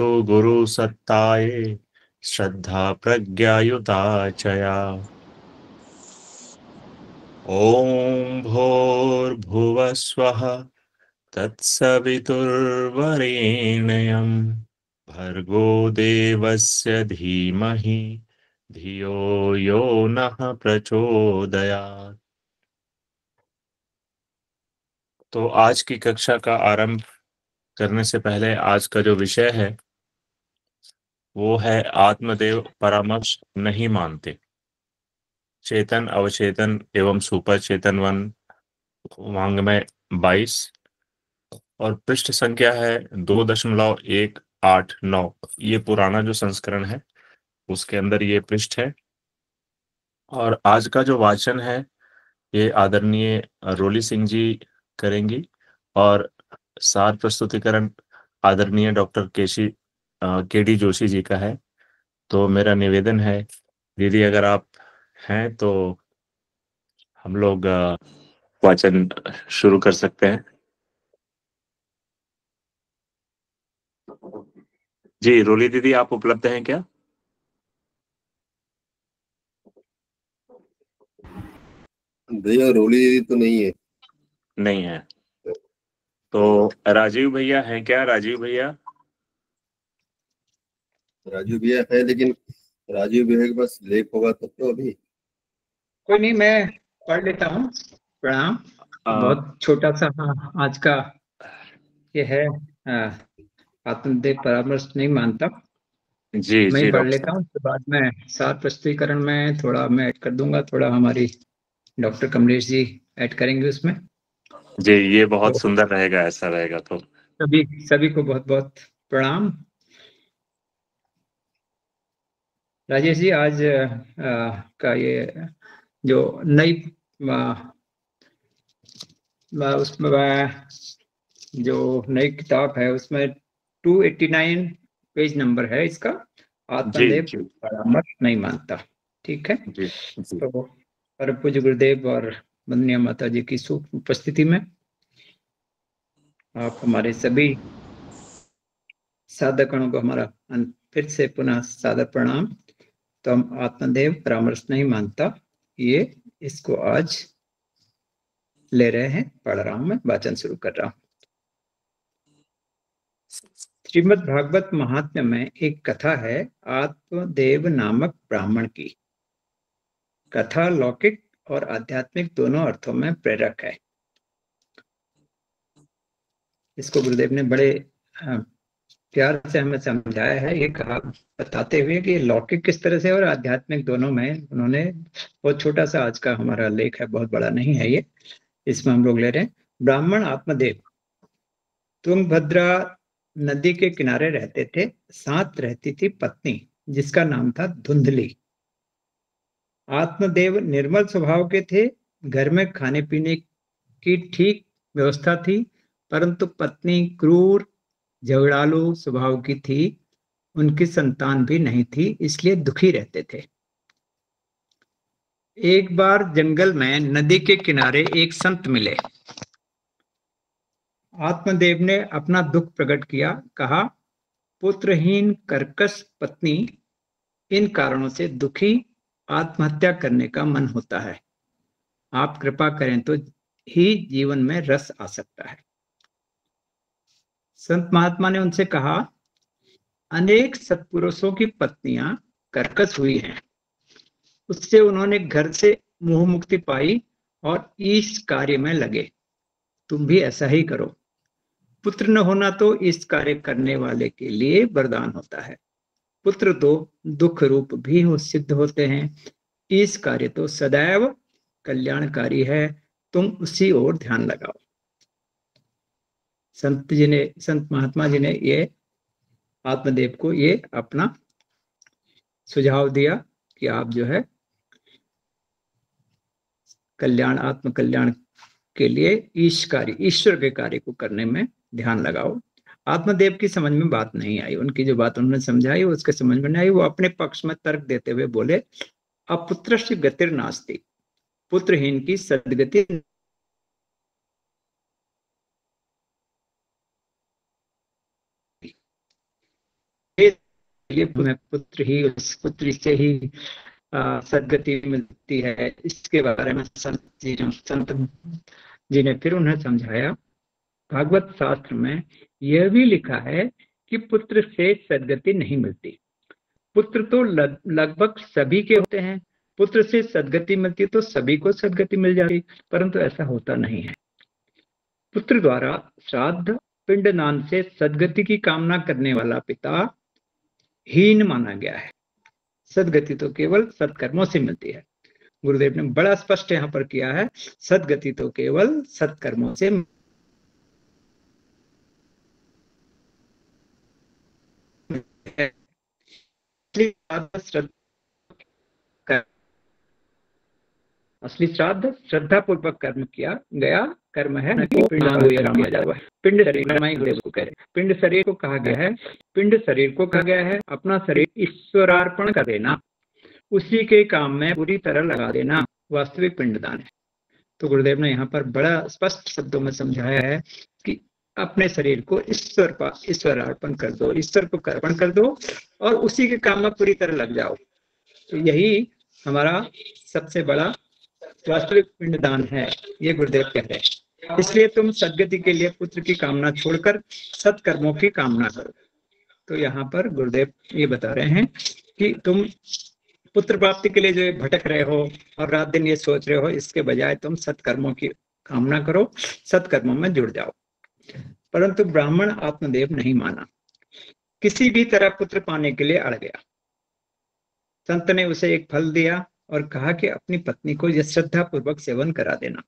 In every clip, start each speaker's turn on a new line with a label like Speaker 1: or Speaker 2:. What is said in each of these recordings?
Speaker 1: तु गुरु सत्ताये श्रद्धा प्रज्ञायुता चया। ओम भूर्भुवः स्वः तत्सवितुर्वरेण्यं भर्गो देवस्य धीमहि धियो यो नः प्रचोदयात्। तो आज की कक्षा का आरंभ करने से पहले आज का जो विषय है वो है आत्मदेव परामर्श नहीं मानते। चेतन अवचेतन एवं सुपर चेतन वन वांग्मय 22 और पृष्ठ संख्या है 2.189। ये पुराना जो संस्करण है उसके अंदर ये पृष्ठ है। और आज का जो वाचन है ये आदरणीय रोली सिंह जी करेंगी और सार प्रस्तुतिकरण आदरणीय डॉक्टर केडी जोशी जी का है। तो मेरा निवेदन है दीदी अगर आप हैं तो हम लोग वाचन शुरू कर सकते हैं। जी रोली दीदी आप उपलब्ध हैं क्या?
Speaker 2: भैया रोली तो नहीं है।
Speaker 1: नहीं है तो राजीव भैया हैं क्या? राजीव भैया
Speaker 2: है लेकिन राजीव भैया के पास लेख होगा तब तो अभी
Speaker 3: कोई नहीं, मैं पढ़ लेता हूँ। प्रणाम। बहुत छोटा सा आज का ये है। आत्मदेव परामर्श नहीं मानता।
Speaker 1: जी
Speaker 3: मैं
Speaker 1: जी
Speaker 3: पढ़
Speaker 1: डॉक्टर
Speaker 3: लेता हूँ, उसके बाद में सार प्रस्तुतिकरण में थोड़ा मैं ऐड कर दूंगा, थोड़ा हमारी डॉक्टर कमलेश जी ऐड करेंगे उसमें।
Speaker 1: जी ये बहुत
Speaker 3: तो
Speaker 1: सुंदर रहेगा, ऐसा रहेगा तो
Speaker 3: सभी सभी को बहुत बहुत प्रणाम। राजेश जी आज का ये जो नई उसमें जो नई किताब है उसमें 289 पेज नंबर है इसका।
Speaker 1: जी
Speaker 3: आत्मदेव
Speaker 1: जी
Speaker 3: परामर्श नहीं मानता। ठीक है।
Speaker 1: जी जी
Speaker 3: तो परम पूज्य गुरुदेव और वंदनीय माता जी की शुभ उपस्थिति में आप हमारे सभी साधकगणों को हमारा फिर से पुनः सादर प्रणाम। तो हम आत्मदेव परामर्श नहीं मानता ये इसको आज ले रहे हैं, पढ़ रहा हूं, मैं वाचन शुरू कर रहा हूं। श्रीमद् भागवत महात्म्य में एक कथा है आत्मदेव नामक ब्राह्मण की। कथा लौकिक और आध्यात्मिक दोनों अर्थों में प्रेरक है। इसको गुरुदेव ने बड़े प्यार से हमें समझाया है, ये कहा बताते हुए कि लौकिक किस तरह से और आध्यात्मिक दोनों में उन्होंने बहुत छोटा सा आज का हमारा लेख है, बहुत बड़ा नहीं है ये, इसमें हम लोग ले रहे हैं। ब्राह्मण आत्मदेव तुंगभद्रा नदी के किनारे रहते थे। साथ रहती थी पत्नी जिसका नाम था धुंधली। आत्मदेव निर्मल स्वभाव के थे। घर में खाने पीने की ठीक व्यवस्था थी, परंतु पत्नी क्रूर झगड़ालू स्वभाव की थी। उनकी संतान भी नहीं थी, इसलिए दुखी रहते थे। एक बार जंगल में नदी के किनारे एक संत मिले। आत्मदेव ने अपना दुख प्रकट किया। कहा, पुत्रहीन कर्कश पत्नी, इन कारणों से दुखी आत्महत्या करने का मन होता है। आप कृपा करें तो ही जीवन में रस आ सकता है। संत महात्मा ने उनसे कहा, अनेक सत्पुरुषों की पत्नियां कर्कश हुई हैं। उससे उन्होंने घर से मोह मुक्ति पाई और इस कार्य में लगे। तुम भी ऐसा ही करो। पुत्र न होना तो इस कार्य करने वाले के लिए वरदान होता है। पुत्र तो दुख रूप भी हो सिद्ध होते हैं। इस कार्य तो सदैव कल्याणकारी है। तुम उसी ओर ध्यान लगाओ। संत महात्मा जी ने ये आत्मदेव को ये अपना सुझाव दिया कि आप जो है कल्याण आत्म कल्याण के लिए ईश्वर के कार्य को करने में ध्यान लगाओ। आत्मदेव की समझ में बात नहीं आई। उनकी जो बात उन्होंने समझाई वो उसके समझ में नहीं आई। वो अपने पक्ष में तर्क देते हुए बोले, अपुत्रस्य गतिर नास्ति, पुत्रहीन की सदगति। ये मैं पुत्र ही, उस पुत्री से ही सदगति मिलती है। इसके बारे में संत जी ने फिर उन्हें समझाया। भागवत शास्त्र में यह भी लिखा है कि पुत्र से सदगति नहीं मिलती। पुत्र तो लगभग सभी के होते हैं। पुत्र से सदगति मिलती तो सभी को सदगति मिल जाती, परंतु ऐसा होता नहीं है। पुत्र द्वारा श्राद्ध पिंडदान से सदगति की कामना करने वाला पिता हीन माना गया है। सदगति तो केवल सत्कर्मों से मिलती है। गुरुदेव ने बड़ा स्पष्ट यहाँ पर किया है, सदगति तो केवल सत्कर्मों से असली श्राद्ध श्रद्धा पूर्वक कर्म किया गया कर्म है, न कि पिंडदान किया जाता है। पिंड शरीर को कह रहे, पिंड शरीर को कहा गया है, पिंड शरीर को कहा गया है अपना शरीर ईश्वरार्पण कर देना, उसी के काम में पूरी तरह लगा देना वास्तविक पिंडदान है। तो गुरुदेव ने यहाँ पर बड़ा स्पष्ट शब्दों में समझाया है कि अपने शरीर को ईश्वर अर्पण कर दो, ईश्वर को अर्पण कर दो और उसी के काम में पूरी तरह लग जाओ। तो यही हमारा सबसे बड़ा वास्तविक पिंडदान है, ये गुरुदेव कह रहे हैं। इसलिए तुम सदगति के लिए पुत्र की कामना छोड़कर सत्कर्मों की कामना करो। तो यहाँ पर गुरुदेव ये बता रहे हैं कि तुम पुत्र प्राप्ति के लिए जो भटक रहे हो और रात दिन ये सोच रहे हो, इसके बजाय तुम सत्कर्मों की कामना करो, सत्कर्मों में जुड़ जाओ। परंतु ब्राह्मण आत्मदेव नहीं माना, किसी भी तरह पुत्र पाने के लिए अड़ गया। संत ने उसे एक फल दिया और कहा कि अपनी पत्नी को यह श्रद्धा पूर्वक सेवन करा देना,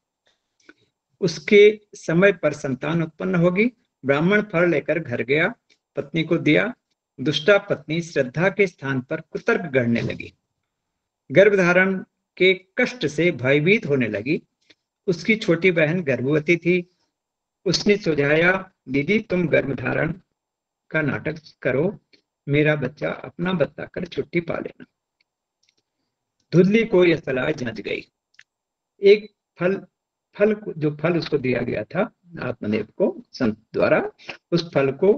Speaker 3: उसके समय पर संतान उत्पन्न होगी। ब्राह्मण फल लेकर घर गया, पत्नी को दिया। दुष्टा पत्नी श्रद्धा के स्थान पर कुतर्क गढ़ने लगी, गर्भधारण के कष्ट से भयभीत होने लगी। उसकी छोटी बहन गर्भवती थी। उसने सुझाया, दीदी तुम गर्भधारण का नाटक करो, मेरा बच्चा अपना बताकर छुट्टी पा लेना। धुंधली को यह सलाह जच गई। एक जो फल उसको दिया गया था आत्मदेव को संत द्वारा, उस फल को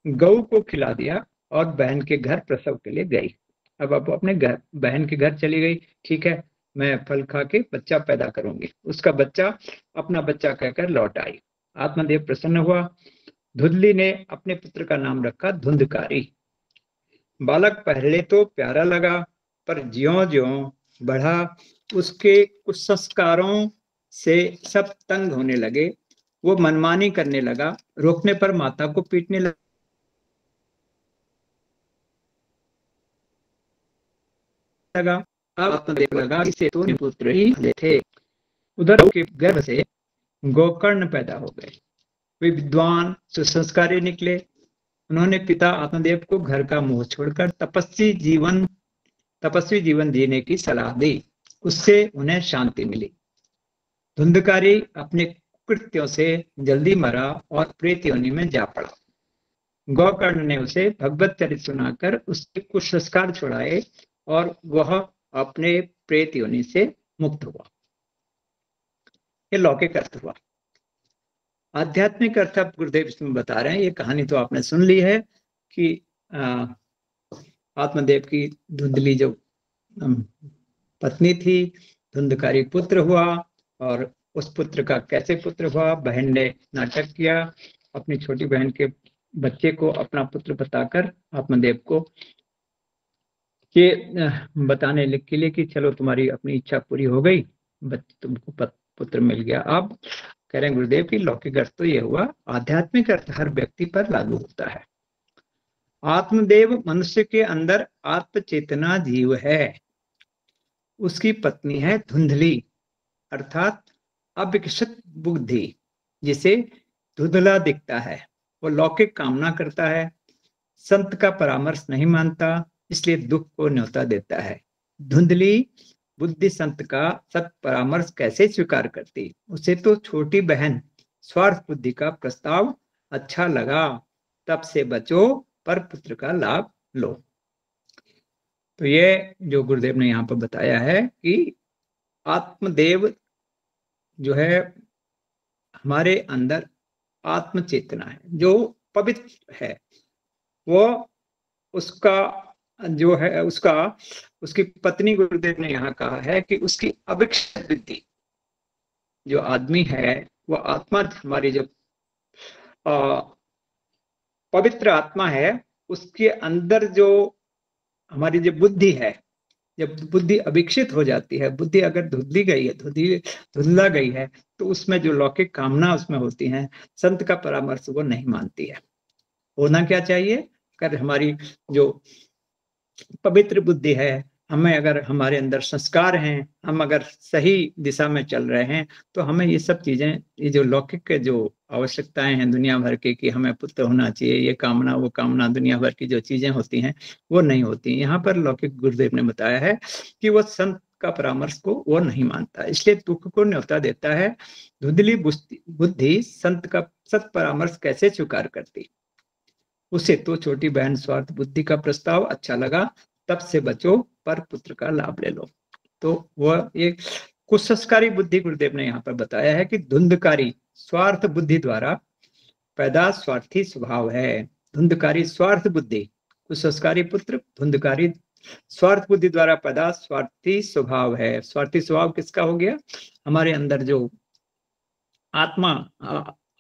Speaker 3: गऊ को खिला दिया और बहन के घर प्रसव के लिए गई। अब अपने घर बहन के घर चली गई, ठीक है, मैं फल खा के बच्चा पैदा करूंगी। उसका बच्चा अपना बच्चा कहकर लौट आई। आत्मदेव प्रसन्न हुआ। धुंधली ने अपने पुत्र का नाम रखा धुंधकारी। बालक पहले तो प्यारा लगा, पर ज्यों-ज्यों बढ़ा उसके कुछ संस्कारों से सब तंग होने लगे। वो मनमानी करने लगा, रोकने पर माता को पीटने लगा। अब आत्मदेव लगा इसे तो पुत्र ही थे। उधर के गर्भ से गोकर्ण पैदा हो गए। वे विद्वान सुसंस्कारी निकले। उन्होंने पिता आत्मदेव को घर का मोह छोड़कर तपस्वी जीवन जीने की सलाह दी। उससे उन्हें शांति मिली। धुंधकारी अपने कृत्यों से जल्दी मरा और प्रेत योनि में जा पड़ा। गोकर्ण ने उसे भगवत चरित सुनाकर उसके कुछ संस्कार छुड़ाए और वह अपने प्रेत योनि से मुक्त हुआ। ये लौकिक अर्थ हुआ। आध्यात्मिक अर्थ अब गुरुदेव इसमें बता रहे हैं। ये कहानी तो आपने सुन ली है कि आत्मदेव की धुंधली जो पत्नी थी, धुंधकारी पुत्र हुआ और उस पुत्र का कैसे पुत्र हुआ, बहन ने नाटक किया, अपनी छोटी बहन के बच्चे को अपना पुत्र बताकर आत्मदेव को ये बताने के लिए कि चलो तुम्हारी अपनी इच्छा पूरी हो गई, तुमको पुत्र मिल गया। अब कह रहे हैं गुरुदेव की लौकिक अर्थ तो ये हुआ, आध्यात्मिक अर्थ हर व्यक्ति पर लागू होता है। आत्मदेव मनुष्य के अंदर आत्म चेतना जीव है। उसकी पत्नी है धुंधली अर्थात अविकसित बुद्धि, जिसे धुंधला दिखता है। वो लौकिक कामना करता है, संत का परामर्श नहीं मानता, इसलिए दुख को न्योता देता है। धुंधली बुद्धि संत का सत परामर्श कैसे स्वीकार करती? उसे तो छोटी बहन स्वार्थ बुद्धि का प्रस्ताव अच्छा लगा, तब से बचो पर पुत्र का लाभ लो। तो ये जो गुरुदेव ने यहाँ पर बताया है कि आत्मदेव जो है हमारे अंदर आत्म चेतना है, जो पवित्र है, वो उसका जो है उसकी पत्नी गुरुदेव ने यहाँ कहा है कि उसकी अविकसित बुद्धि, जो आदमी है वो आत्मा, हमारी जो पवित्र आत्मा है, उसके अंदर जो हमारी जो बुद्धि है, जब बुद्धि अविकसित हो जाती है, बुद्धि अगर धुंधली गई है, धुंधला गई है, तो उसमें जो लौकिक कामना उसमें होती हैं, संत का परामर्श वो नहीं मानती है। होना क्या चाहिए? अगर हमारी जो पवित्र बुद्धि है, हमें अगर हमारे अंदर संस्कार हैं, हम अगर सही दिशा में चल रहे हैं, तो हमें ये सब चीजें, ये जो लौकिक के जो आवश्यकताएं हैं दुनिया भर की, कि हमें पुत्र होना चाहिए, ये कामना वो कामना, दुनिया भर की जो चीजें होती हैं वो नहीं होती। यहाँ पर लौकिक गुरुदेव ने बताया है कि वो संत का परामर्श को वो नहीं मानता, इसलिए दुख को न्योता देता है। धुंधली बुद्धि संत का सत परामर्श कैसे स्वीकार करती? उसे तो छोटी बहन स्वार्थ बुद्धि का प्रस्ताव अच्छा लगा, तब से बचो, पर पुत्र का लाभ ले लो। तो वह एक कुसंस्कारी बुद्धि गुरुदेव ने यहाँ पर बताया है कि धुंधकारी स्वार्थ बुद्धि द्वारा पैदा स्वार्थी स्वभाव है। धुंधकारी स्वार्थ बुद्धि, कुसंस्कारी पुत्र, धुंधकारी स्वार्थ बुद्धि द्वारा पैदा स्वार्थी स्वभाव है। स्वार्थी स्वभाव किसका हो गया? हमारे अंदर जो आत्मा,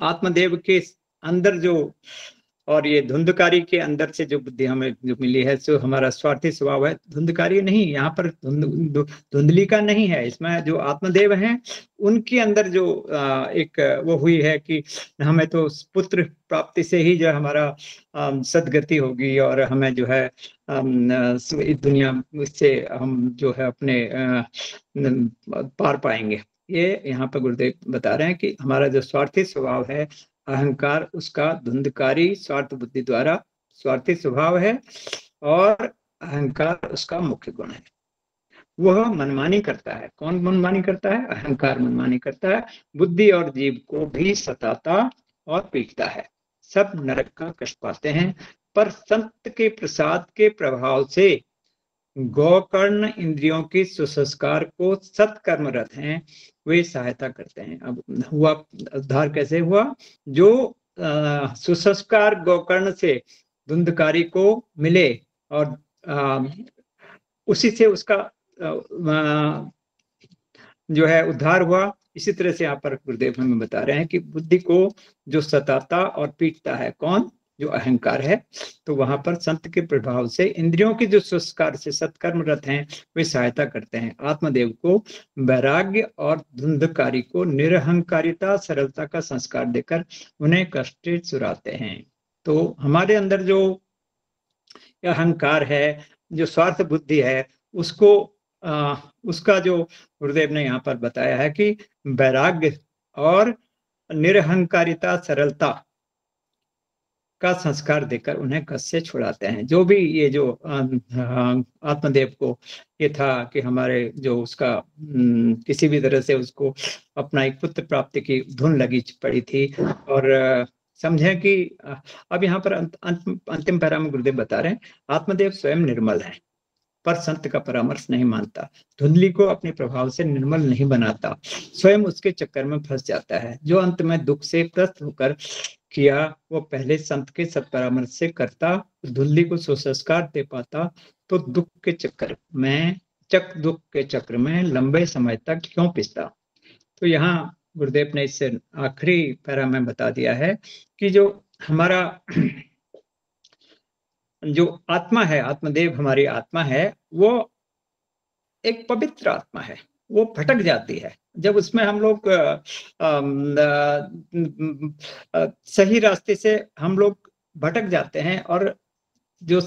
Speaker 3: आत्मदेव के अंदर जो, और ये धुंधकारी के अंदर से जो बुद्धि हमें जो मिली है, जो हमारा स्वार्थी स्वभाव है, धुंधकारी नहीं, यहाँ पर धुंधली का नहीं है, इसमें जो आत्मदेव हैं उनके अंदर जो एक वो हुई है कि हमें तो पुत्र प्राप्ति से ही जो हमारा सदगति होगी, और हमें जो है इस दुनिया से हम जो है अपने पार पाएंगे। ये यहाँ पर गुरुदेव बता रहे हैं कि हमारा जो स्वार्थी स्वभाव है, अहंकार, उसका धुंधकारी स्वार्थ बुद्धि द्वारा स्वार्थी स्वभाव है, और अहंकार उसका मुख्य गुण है। वह मनमानी करता है। कौन मनमानी करता है? अहंकार मनमानी करता है, बुद्धि और जीव को भी सताता और पीटता है। सब नरक का कष्ट पाते हैं, पर संत के प्रसाद के प्रभाव से गोकर्ण इंद्रियों की सुसंस्कार को सत्कर्मरत हैं, वे सहायता करते हैं। अब हुआ उद्धार कैसे हुआ? जो सुसंस्कार गोकर्ण से धुंधकारी को मिले, और उसी से उसका जो है उद्धार हुआ। इसी तरह से यहाँ पर गुरुदेव हमें बता रहे हैं कि बुद्धि को जो सताता और पीटता है, कौन? जो अहंकार है। तो वहां पर संत के प्रभाव से इंद्रियों के जो संस्कार से सत्कर्मरत हैं, वे सहायता करते हैं। आत्मदेव को वैराग्य और धुंधकारी को निरहंकारिता सरलता का संस्कार देकर उन्हें कष्ट चुराते हैं। तो हमारे अंदर जो अहंकार है, जो स्वार्थ बुद्धि है, उसको उसका जो गुरुदेव ने यहाँ पर बताया है कि वैराग्य और निरहंकारिता सरलता का संस्कार देकर उन्हें कष्ट से छुड़ाते हैं। जो भी ये जो आत्मदेव को ये था कि हमारे जो उसका किसी भी तरह से उसको अपना एक पुत्र प्राप्ति की धुन लगी पड़ी थी, और समझें कि अब यहाँ पर अंतिम पैरा में गुरुदेव बता रहे हैं, आत्मदेव स्वयं निर्मल है, पर संत का परामर्श नहीं मानता। धुंधली को अपने प्रभाव से निर्मल नहीं बनाता, स्वयं उसके चक्कर में फंस जाता है। जो अंत में दुख से त्रस्त होकर किया, वो पहले संत के सत्परामर्श से करता, धुंधली को सुसंस्कार दे पाता, तो दुख के चक्र में लंबे समय तक क्यों पिसता। तो यहाँ गुरुदेव ने इससे आखिरी पैरा में बता दिया है कि जो हमारा जो आत्मा है, आत्मदेव हमारी आत्मा है, वो एक पवित्र आत्मा है। वो भटक जाती है जब उसमें हम लोग सही रास्ते से हम लोग भटक जाते हैं, और जो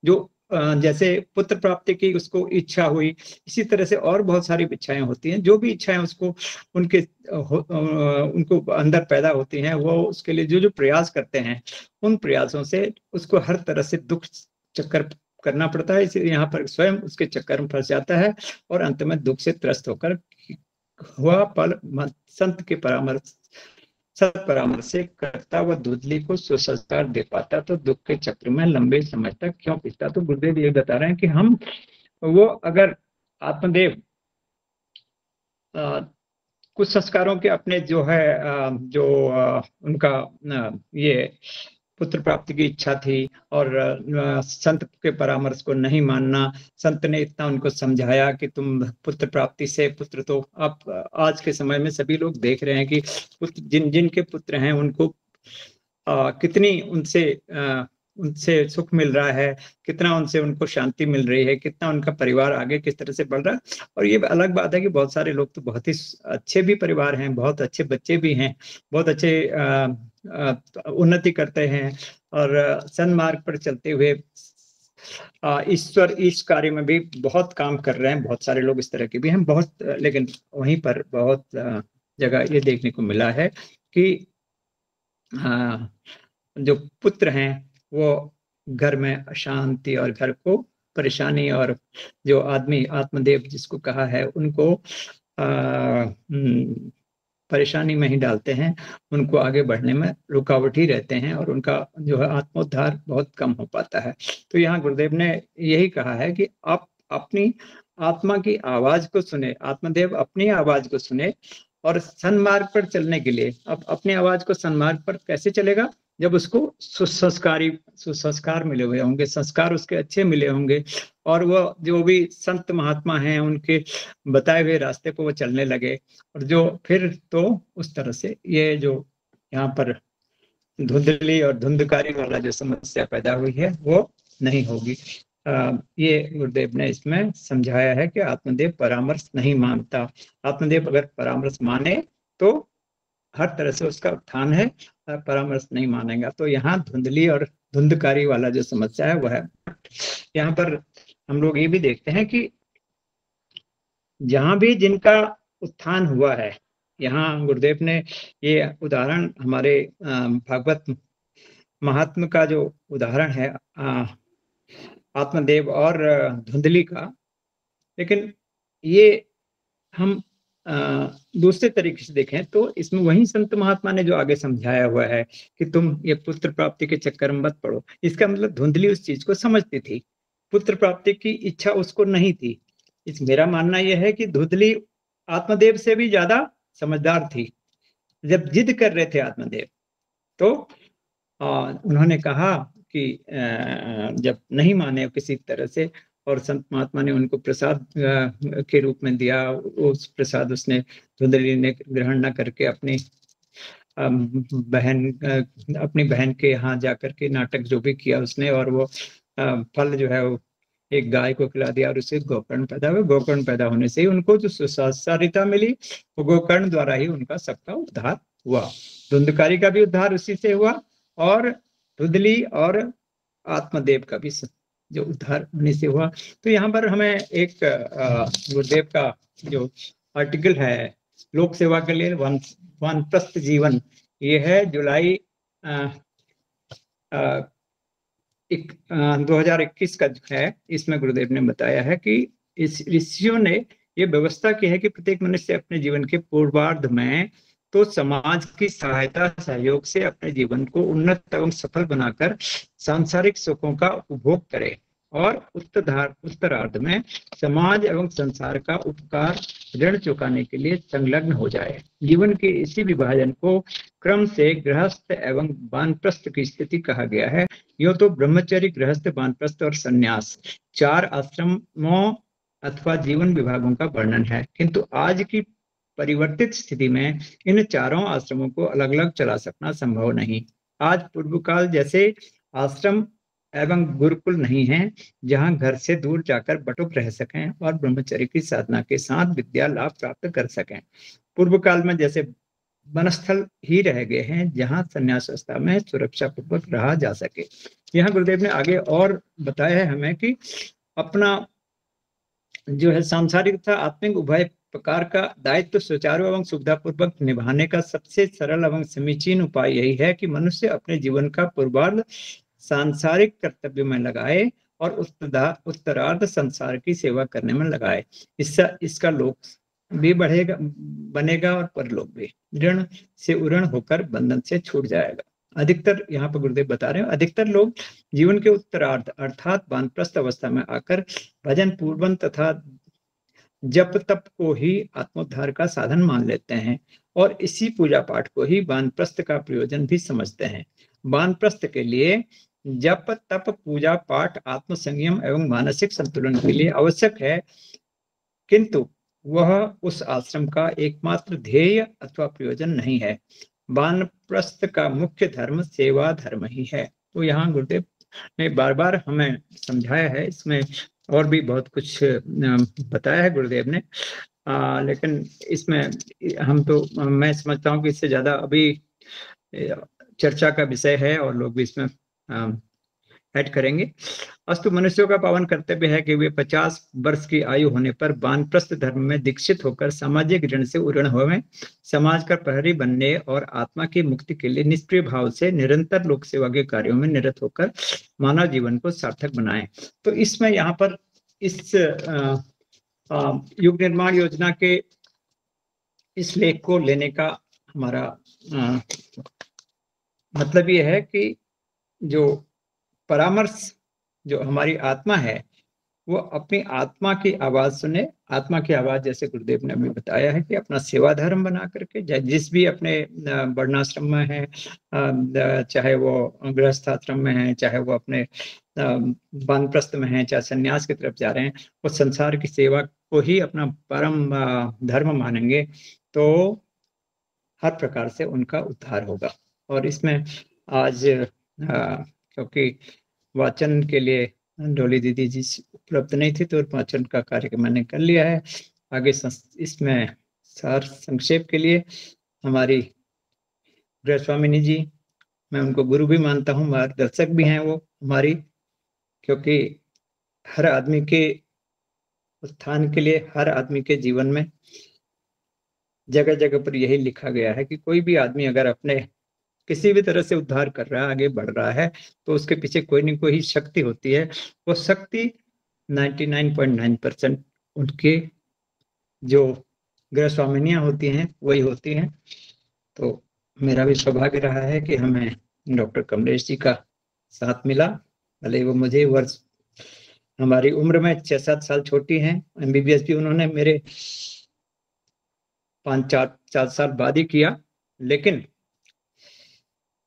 Speaker 3: जो जैसे पुत्र प्राप्ति की उसको इच्छा हुई, इसी तरह से और बहुत सारी इच्छाएं होती हैं। जो भी इच्छाएं उसको उनको अंदर पैदा होती हैं, वो उसके लिए जो जो प्रयास करते हैं, उन प्रयासों से उसको हर तरह से दुख चक्कर करना पड़ता है। इसलिए यहाँ पर स्वयं उसके चक्कर में फंस जाता है, और अंत में दुख से त्रस्त होकर हुआ पल संत के परामर्श से करता वह धुंधली को सुसंस्कार दे पाता, तो दुख के चक्र में लंबे समय तक क्यों पिसता। तो गुरुदेव ये बता रहे हैं कि हम वो अगर आत्मदेव कुछ संस्कारों के अपने जो है उनका ये पुत्र प्राप्ति की इच्छा थी और संत के परामर्श को नहीं मानना। संत ने इतना उनको समझाया कि तुम पुत्र प्राप्ति से, पुत्र तो आप आज के समय में सभी लोग देख रहे हैं कि पुत्र जिनके पुत्र हैं उनको कितनी उनसे सुख मिल रहा है, कितना उनसे उनको शांति मिल रही है, कितना उनका परिवार आगे किस तरह से बढ़ रहा है। और ये अलग बात है कि बहुत सारे लोग तो बहुत ही अच्छे भी परिवार हैं, बहुत अच्छे बच्चे भी हैं, बहुत अच्छे उन्नति करते हैं और सन्मार्ग पर चलते हुए ईश्वर इस कार्य में भी बहुत काम कर रहे हैं। बहुत सारे लोग इस तरह के भी हैं, बहुत। लेकिन वहीं पर बहुत जगह ये देखने को मिला है कि जो पुत्र हैं वो घर में अशांति और घर को परेशानी, और जो आदमी आत्मदेव जिसको कहा है उनको परेशानी में ही डालते हैं, उनको आगे बढ़ने में रुकावट ही रहते हैं और उनका जो है आत्मोद्धार बहुत कम हो पाता है। तो यहाँ गुरुदेव ने यही कहा है कि आप अपनी आत्मा की आवाज को सुने, आत्मदेव अपनी आवाज को सुने और सन्मार्ग पर चलने के लिए। अब अपनी आवाज को सन्मार्ग पर कैसे चलेगा? जब उसको सुसंस्कार मिले हुए होंगे, संस्कार उसके अच्छे मिले होंगे और वो जो भी संत महात्मा हैं उनके बताए हुए रास्ते पर वो चलने लगे, और जो फिर तो उस तरह से ये जो यहाँ पर धुंधली और धुंधकारी वाला जो समस्या पैदा हुई है वो नहीं होगी। ये गुरुदेव ने इसमें समझाया है कि आत्मदेव परामर्श नहीं मानता। आत्मदेव अगर परामर्श माने तो हर तरह से उसका उत्थान है, परामर्श नहीं मानेगा तो यहाँ धुंधली और धुंधकारी वाला जो समस्या है वह है। यहाँ पर हम लोग ये भी देखते हैं कि जहां भी जिनका उत्थान हुआ है, यहाँ गुरुदेव ने ये उदाहरण हमारे भागवत महात्मा का जो उदाहरण है आत्मदेव और धुंधली का, लेकिन ये हम दूसरे तरीके से देखें तो इसमें वही संत महात्मा ने जो आगे समझाया हुआ है कि तुम ये पुत्र प्राप्ति के चक्कर में मत पड़ो। इसका मतलब धुंधली उस चीज को समझती थी, पुत्र प्राप्ति की इच्छा उसको नहीं थी। इस मेरा मानना यह है कि धुंधली आत्मदेव से भी ज्यादा समझदार थी। जब जिद कर रहे थे आत्मदेव तो उन्होंने कहा कि जब नहीं माने किसी तरह से, और संत महात्मा ने उनको प्रसाद के रूप में दिया, उस प्रसाद उसने धुंधली ने ग्रहण न करके अपनी बहन के यहाँ जाकर के नाटक जो भी किया उसने, और वो फल जो है वो एक गाय को खिला दिया और उससे गोकर्ण पैदा हुआ। गोकर्ण पैदा होने से ही उनको जो सुसंस्कारिता मिली वो गोकर्ण द्वारा ही उनका सबका उद्धार हुआ। धुंधकारी का भी उद्धार उसी से हुआ और धुंधली और आत्मदेव का भी जो उद्धार होने से हुआ। तो यहाँ पर हमें एक गुरुदेव का जो आर्टिकल है लोक सेवा के लिए वानप्रस्थ जीवन, ये है जुलाई 2021 का है। इसमें गुरुदेव ने बताया है कि इस ऋषियों ने ये व्यवस्था की है कि प्रत्येक मनुष्य अपने जीवन के पूर्वार्ध में तो समाज की सहायता सहयोग से अपने जीवन को उन्नत एवं सफल बनाकर सांसारिक सुखों का उपभोग करे और उत्तरार्ध में समाज एवं संसार का उपकार ऋण चुकाने के लिए संलग्न हो जाए। जीवन के इसी विभाजन को क्रम से गृहस्थ एवं वानप्रस्थ की स्थिति कहा गया है। यो तो ब्रह्मचर्य, गृहस्थ, वानप्रस्थ और संन्यास 4 आश्रमों अथवा जीवन विभागों का वर्णन है, किंतु आज की परिवर्तित स्थिति में इन चारों आश्रमों को अलग अलग चला सकना संभव नहीं। आज पूर्व काल जैसे आश्रम एवं गुरुकुल नहीं है जहां घर से दूर जाकर बटुक रह सकें और ब्रह्मचर्य की साधना के साथ विद्या लाभ प्राप्त कर सकें। पूर्व काल में जैसे वनस्थल ही रह गए हैं जहां संन्यास अवस्था में सुरक्षा पूर्वक रहा जा सके। यहाँ गुरुदेव ने आगे और बताया है हमें कि अपना जो है सांसारिक तथा आत्मिक उभय प्रकार का दायित्व सुचारू एवं सुविधापूर्वक निभाने का सबसे सरल एवं समीचीन उपाय यही है कि मनुष्य अपने जीवन का पूर्वार्ध सांसारिक कर्तव्य में लगाए और उत्तरार्ध संसार की सेवा करने में लगाए। इसका लोक भी बनेगा और परलोक भी। ऋण से उऋण होकर बंधन से छूट जाएगा। अधिकतर यहाँ पर गुरुदेव बता रहे हैं, अधिकतर लोग जीवन के उत्तरार्ध अर्थात वानप्रस्थ अवस्था में आकर भजन पूर्वन तथा जप तप को ही आत्मोद्धार का साधन मान लेते हैं और इसी पूजा पाठ को ही वानप्रस्थ का प्रयोजन भी समझते हैं। वानप्रस्थ के लिए जप तप पूजा पाठ आत्म संयम एवं मानसिक संतुलन के लिए आवश्यक है, किंतु वह उस आश्रम का एकमात्र ध्येय अथवा प्रयोजन नहीं है। वानप्रस्थ का मुख्य धर्म सेवा धर्म ही है। तो यहाँ गुरुदेव ने बार बार हमें समझाया है, इसमें और भी बहुत कुछ बताया है गुरुदेव ने, लेकिन इसमें मैं समझता हूँ कि इससे ज्यादा अभी चर्चा का विषय है और लोग भी इसमें ऐड करेंगे। अस्तु, मनुष्यों का पावन कर्तव्य है कि वे 50 वर्ष की आयु होने पर वानप्रस्थ धर्म में दीक्षित होकर सामाजिक ऋण से उऋण होवें, समाज का प्रहरी बनने और आत्मा की मुक्ति के लिए निष्क्रिय भाव से निरंतर लोक सेवा के कार्यों में निरत होकर मानव जीवन को सार्थक बनाएं। तो इसमें यहाँ पर इस युग निर्माण योजना के इस लेख को लेने का हमारा मतलब ये है कि जो परामर्श जो हमारी आत्मा है वो अपनी आत्मा की आवाज सुने। आत्मा की आवाज जैसे गुरुदेव ने अभी बताया है कि अपना सेवा धर्म बना करके जिस भी अपने वर्णाश्रम में है, चाहे वो गृहस्थ आश्रम में है, चाहे वो अपने वानप्रस्थ में है, चाहे संन्यास की तरफ जा रहे हैं, वो संसार की सेवा को ही अपना परम धर्म मानेंगे तो हर प्रकार से उनका उद्धार होगा। और इसमें आज क्योंकि वाचन के लिए डोली दीदी जी उपलब्ध नहीं थी तो वाचन का कार्य मैंने कर लिया है। आगे इसमें सार संक्षेप के लिए हमारी गृहस्वामिनी जी, मैं उनको गुरु भी मानता हूँ, मार्गदर्शक भी हैं वो हमारी, क्योंकि हर आदमी के उत्थान के लिए, हर आदमी के जीवन में जगह जगह पर यही लिखा गया है कि कोई भी आदमी अगर अपने किसी भी तरह से उद्धार कर रहा है, आगे बढ़ रहा है, तो उसके पीछे कोई न कोई शक्ति होती है। वो शक्ति 99.9% उनके जो गृहस्वामिनियां होती हैं वही होती हैं। तो मेरा भी सौभाग्य रहा है कि हमें डॉक्टर कमलेश जी का साथ मिला, भले वो मुझे वर्ष हमारी उम्र में 6-7 साल छोटी हैं। MBBS भी उन्होंने मेरे 5-4 साल बाद ही किया, लेकिन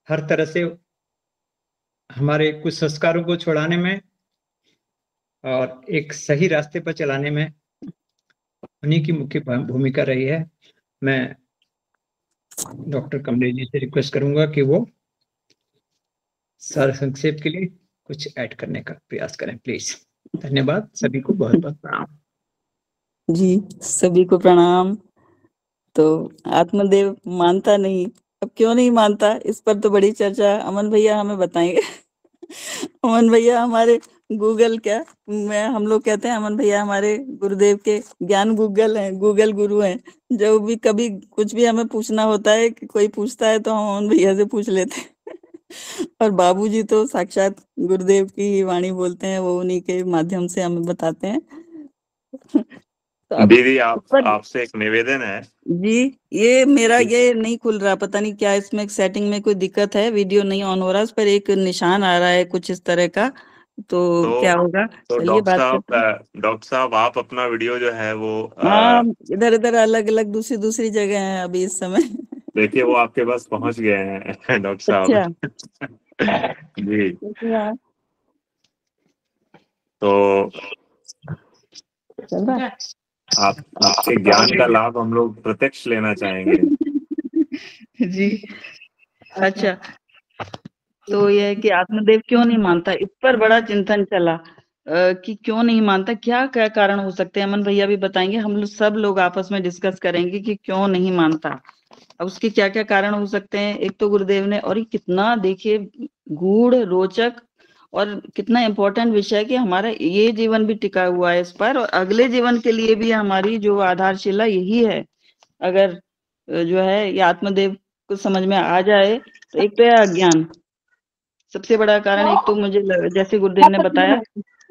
Speaker 3: हर तरह से हमारे कुछ संस्कारों को छुड़ाने में और एक सही रास्ते पर चलाने में उन्हीं की मुख्य भूमिका रही है। मैं डॉक्टर कमलेश जी से रिक्वेस्ट करूंगा कि वो सार संक्षेप के लिए कुछ ऐड करने का प्रयास करें, प्लीज। धन्यवाद, सभी को बहुत बहुत प्रणाम।
Speaker 4: जी, सभी को प्रणाम। तो आत्मदेव मानता नहीं, अब क्यों नहीं मानता, इस पर तो बड़ी चर्चा अमन भैया हमें बताएंगे। अमन भैया हमारे गूगल क्या, हम लोग कहते हैं अमन भैया हमारे गुरुदेव के ज्ञान गूगल हैं, गूगल गुरु हैं। जब भी कभी कुछ भी हमें पूछना होता है, कि कोई पूछता है तो हम अमन भैया से पूछ लेते हैं। और बाबूजी तो साक्षात गुरुदेव की ही वाणी बोलते हैं, वो उन्हीं के माध्यम से हमें बताते हैं।
Speaker 1: तो दीदी आपसे एक निवेदन है
Speaker 4: जी, ये मेरा ये नहीं खुल रहा, पता नहीं क्या इसमें सेटिंग में कोई दिक्कत है, वीडियो नहीं ऑन हो रहा, उस पर एक निशान आ रहा है कुछ इस तरह का, तो क्या होगा।
Speaker 1: तो डॉक्टर साहब आप अपना वीडियो जो है वो
Speaker 4: इधर इधर अलग अलग दूसरी जगह है अभी इस समय।
Speaker 1: देखिए वो आपके पास पहुंच गए हैं डॉक्टर साहब। जी, तो आपके ज्ञान का लाभ हम लोग प्रत्यक्ष लेना चाहेंगे।
Speaker 4: जी, अच्छा, तो यह है कि आत्मदेव क्यों नहीं मानता, इस पर बड़ा चिंतन चला कि क्यों नहीं मानता, क्या क्या कारण हो सकते हैं। अमन भैया भी बताएंगे, हम लोग सब लोग आपस में डिस्कस करेंगे कि क्यों नहीं मानता, अब उसके क्या क्या कारण हो सकते हैं। एक तो गुरुदेव ने, और ये कितना देखिए गूढ़ रोचक और कितना इम्पोर्टेंट विषय है कि हमारा ये जीवन भी टिका हुआ है इस पर, और अगले जीवन के लिए भी हमारी जो आधारशिला यही है। अगर जो है ये आत्मदेव को समझ में आ जाए तो एक तो है अज्ञान, सबसे बड़ा कारण। एक तो मुझे जैसे गुरुदेव ने बताया,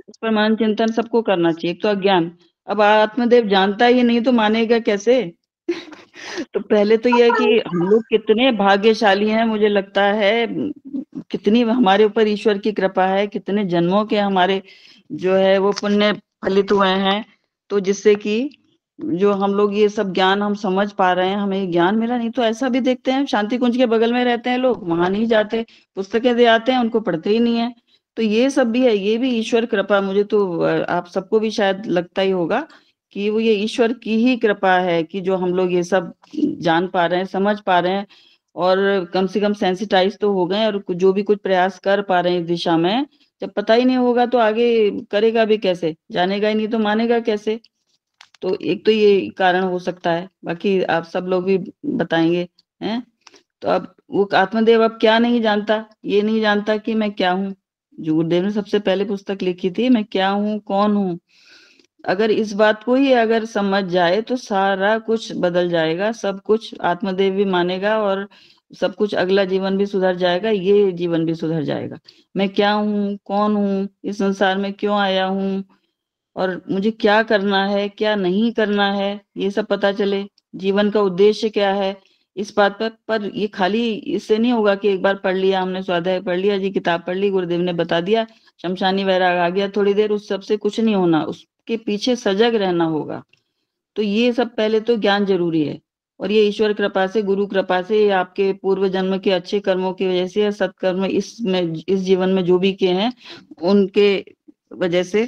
Speaker 4: इस पर मन चिंतन सबको करना चाहिए। एक तो अज्ञान, अब आत्मदेव जानता ही नहीं तो मानेगा कैसे। तो पहले तो यह है कि हम लोग कितने भाग्यशाली हैं, मुझे लगता है कितनी हमारे ऊपर ईश्वर की कृपा है, कितने जन्मों के हमारे जो है वो पुण्य फलित हुए हैं, तो जिससे कि जो हम लोग ये सब ज्ञान हम समझ पा रहे हैं, हमें ज्ञान मिला। नहीं तो ऐसा भी देखते हैं, शांति कुंज के बगल में रहते हैं लोग, वहां नहीं जाते, पुस्तकें दे आते हैं, उनको पढ़ते ही नहीं है। तो ये सब भी है, ये भी ईश्वर कृपा। मुझे तो आप सबको भी शायद लगता ही होगा कि वो ये ईश्वर की ही कृपा है कि जो हम लोग ये सब जान पा रहे हैं, समझ पा रहे हैं, और कम से कम सेंसिटाइज तो हो गए, और जो भी कुछ प्रयास कर पा रहे हैं इस दिशा में। जब पता ही नहीं होगा तो आगे करेगा भी कैसे, जानेगा ही नहीं तो मानेगा कैसे। तो एक तो ये कारण हो सकता है, बाकी आप सब लोग भी बताएंगे हैं। तो अब वो आत्मदेव अब क्या नहीं जानता, ये नहीं जानता कि मैं क्या हूँ। जो गुरुदेव ने सबसे पहले पुस्तक लिखी थी, मैं क्या हूँ, कौन हूँ, अगर इस बात को ही अगर समझ जाए तो सारा कुछ बदल जाएगा, सब कुछ आत्मदेव भी मानेगा, और सब कुछ, अगला जीवन भी सुधर जाएगा, ये जीवन भी सुधर जाएगा। मैं क्या हूँ, कौन हूँ, इस संसार में क्यों आया हूँ, और मुझे क्या करना है, क्या नहीं करना है, ये सब पता चले। जीवन का उद्देश्य क्या है, इस बात पर ये खाली इससे नहीं होगा कि एक बार पढ़ लिया हमने, स्वाध्याय पढ़ लिया जी, किताब पढ़ ली, गुरुदेव ने बता दिया, शमशानी वैराग आ गया थोड़ी देर, उस सब से कुछ नहीं होना, उसके पीछे सजग रहना होगा। तो ये सब पहले तो ज्ञान जरूरी है, और ये ईश्वर कृपा से, गुरु कृपा से, आपके पूर्व जन्म के अच्छे कर्मों की वजह से, सत्कर्म इस जीवन में जो भी किए हैं उनके वजह से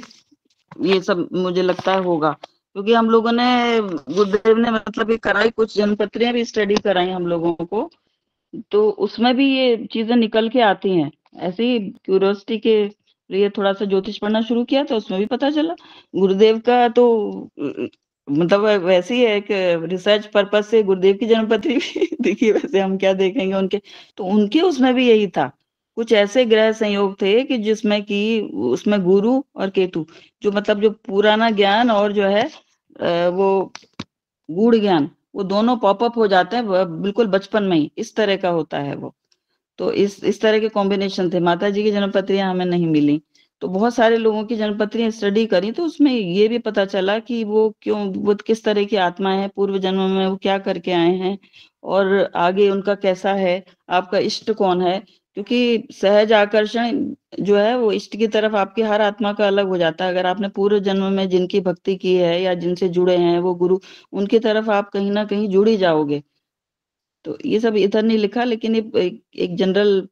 Speaker 4: ये सब मुझे लगता है होगा। क्योंकि हम लोगों ने, गुरुदेव ने मतलब ये कराई, कुछ जन्मपत्रियां भी स्टडी कराई हम लोगों को, तो उसमें भी ये चीजें निकल के आती हैं। ऐसे ही क्यूरियोसिटी के लिए थोड़ा सा ज्योतिष पढ़ना शुरू किया तो उसमें भी पता चला। गुरुदेव का तो मतलब वैसे ही है, एक रिसर्च पर्पज से गुरुदेव की जन्मपत्री भी देखिए, वैसे हम क्या देखेंगे उनके, तो उनके उसमें भी यही था। कुछ ऐसे ग्रह संयोग थे कि जिसमें कि उसमें गुरु और केतु, जो मतलब जो पुराना ज्ञान और जो है वो गूढ़ ज्ञान, वो दोनों पॉपअप हो जाते हैं बिल्कुल बचपन में ही, इस तरह का होता है वो। तो इस तरह के कॉम्बिनेशन थे। माता जी की जन्मपत्रियां हमें नहीं मिली, तो बहुत सारे लोगों की जन्मपत्रियां स्टडी करी, तो उसमें ये भी पता चला कि वो क्यों, वो किस तरह की आत्माएं हैं, पूर्व जन्म में वो क्या करके आए हैं, और आगे उनका कैसा है, आपका इष्ट कौन है। क्योंकि सहज आकर्षण जो है वो इष्ट की तरफ आपकी हर आत्मा का अलग हो जाता है। अगर आपने पूर्व जन्म में जिनकी भक्ति की है या जिनसे जुड़े हैं वो गुरु, उनकी तरफ आप कहीं ना कहीं जुड़ ही जाओगे। तो ये सब इधर नहीं लिखा, लेकिन ये एक जनरल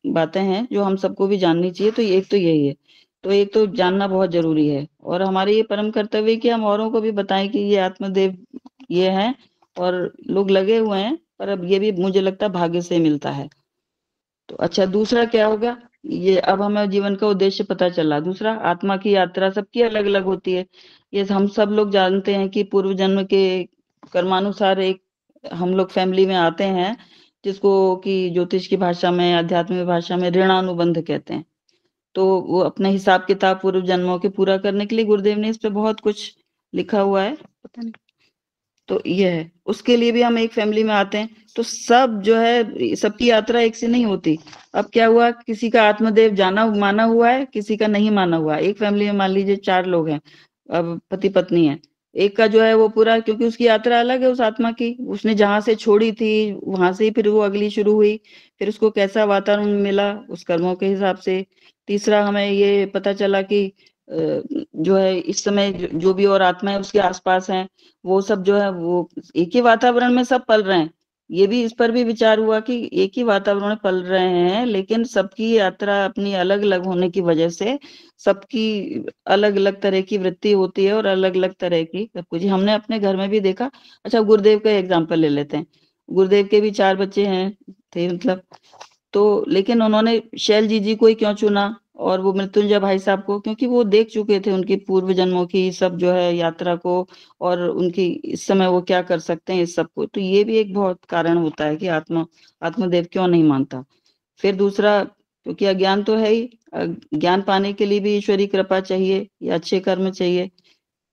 Speaker 4: बातें हैं जो हम सबको भी जाननी चाहिए। तो एक तो यही है, तो एक तो जानना बहुत जरूरी है, और हमारे ये परम कर्तव्य है कि हम औरों को भी बताएं कि ये आत्मदेव ये हैं, और लोग लगे हुए हैं, पर अब ये भी मुझे लगता है भाग्य से मिलता है। तो अच्छा, दूसरा क्या होगा, ये अब हमें जीवन का उद्देश्य पता चला। दूसरा, आत्मा की यात्रा सबकी अलग अलग होती है। ये हम सब लोग जानते हैं कि पूर्व जन्म के कर्मानुसार एक हम लोग फैमिली में आते हैं, जिसको कि ज्योतिष की भाषा में, आध्यात्मिक भाषा में ऋणानुबंध कहते हैं। तो वो अपने हिसाब किताब पूर्व जन्मों के पूरा करने के लिए गुरुदेव ने इस पे बहुत कुछ लिखा हुआ है, पता नहीं। तो ये है, उसके लिए भी हम एक फैमिली में आते हैं। तो सब जो है, सबकी यात्रा एक से नहीं होती। अब क्या हुआ, किसी का आत्मदेव जाना माना हुआ है, किसी का नहीं माना हुआ है। एक फैमिली में मान लीजिए 4 लोग हैं, अब पति पत्नी है, एक का जो है वो पूरा, क्योंकि उसकी यात्रा अलग है उस आत्मा की, उसने जहां से छोड़ी थी वहां से ही फिर वो अगली शुरू हुई, फिर उसको कैसा वातावरण मिला उस कर्मों के हिसाब से। तीसरा, हमें ये पता चला कि जो है इस समय जो भी और आत्मा है उसके आसपास हैं, वो सब जो है वो एक ही वातावरण में सब पल रहे हैं। ये भी, इस पर भी विचार हुआ कि एक ही वातावरण में पल रहे हैं, लेकिन सबकी यात्रा अपनी अलग अलग होने की वजह से सबकी अलग अलग तरह की वृत्ति होती है, और अलग अलग तरह की सब कुछ हमने अपने घर में भी देखा। अच्छा, गुरुदेव का एग्जाम्पल ले लेते हैं। गुरुदेव के भी 4 बच्चे हैं थे मतलब, तो लेकिन उन्होंने शैल जी को ही क्यों चुना, और वो मृत्युंजय भाई साहब को, क्योंकि वो देख चुके थे उनकी पूर्व जन्मों की सब जो है यात्रा को, और उनकी इस समय वो क्या कर सकते हैं इस सब को। तो ये भी एक बहुत कारण होता है कि आत्मदेव क्यों नहीं मानता। फिर दूसरा, क्योंकि अज्ञान तो है ही, ज्ञान पाने के लिए भी ईश्वरी कृपा चाहिए या अच्छे कर्म चाहिए।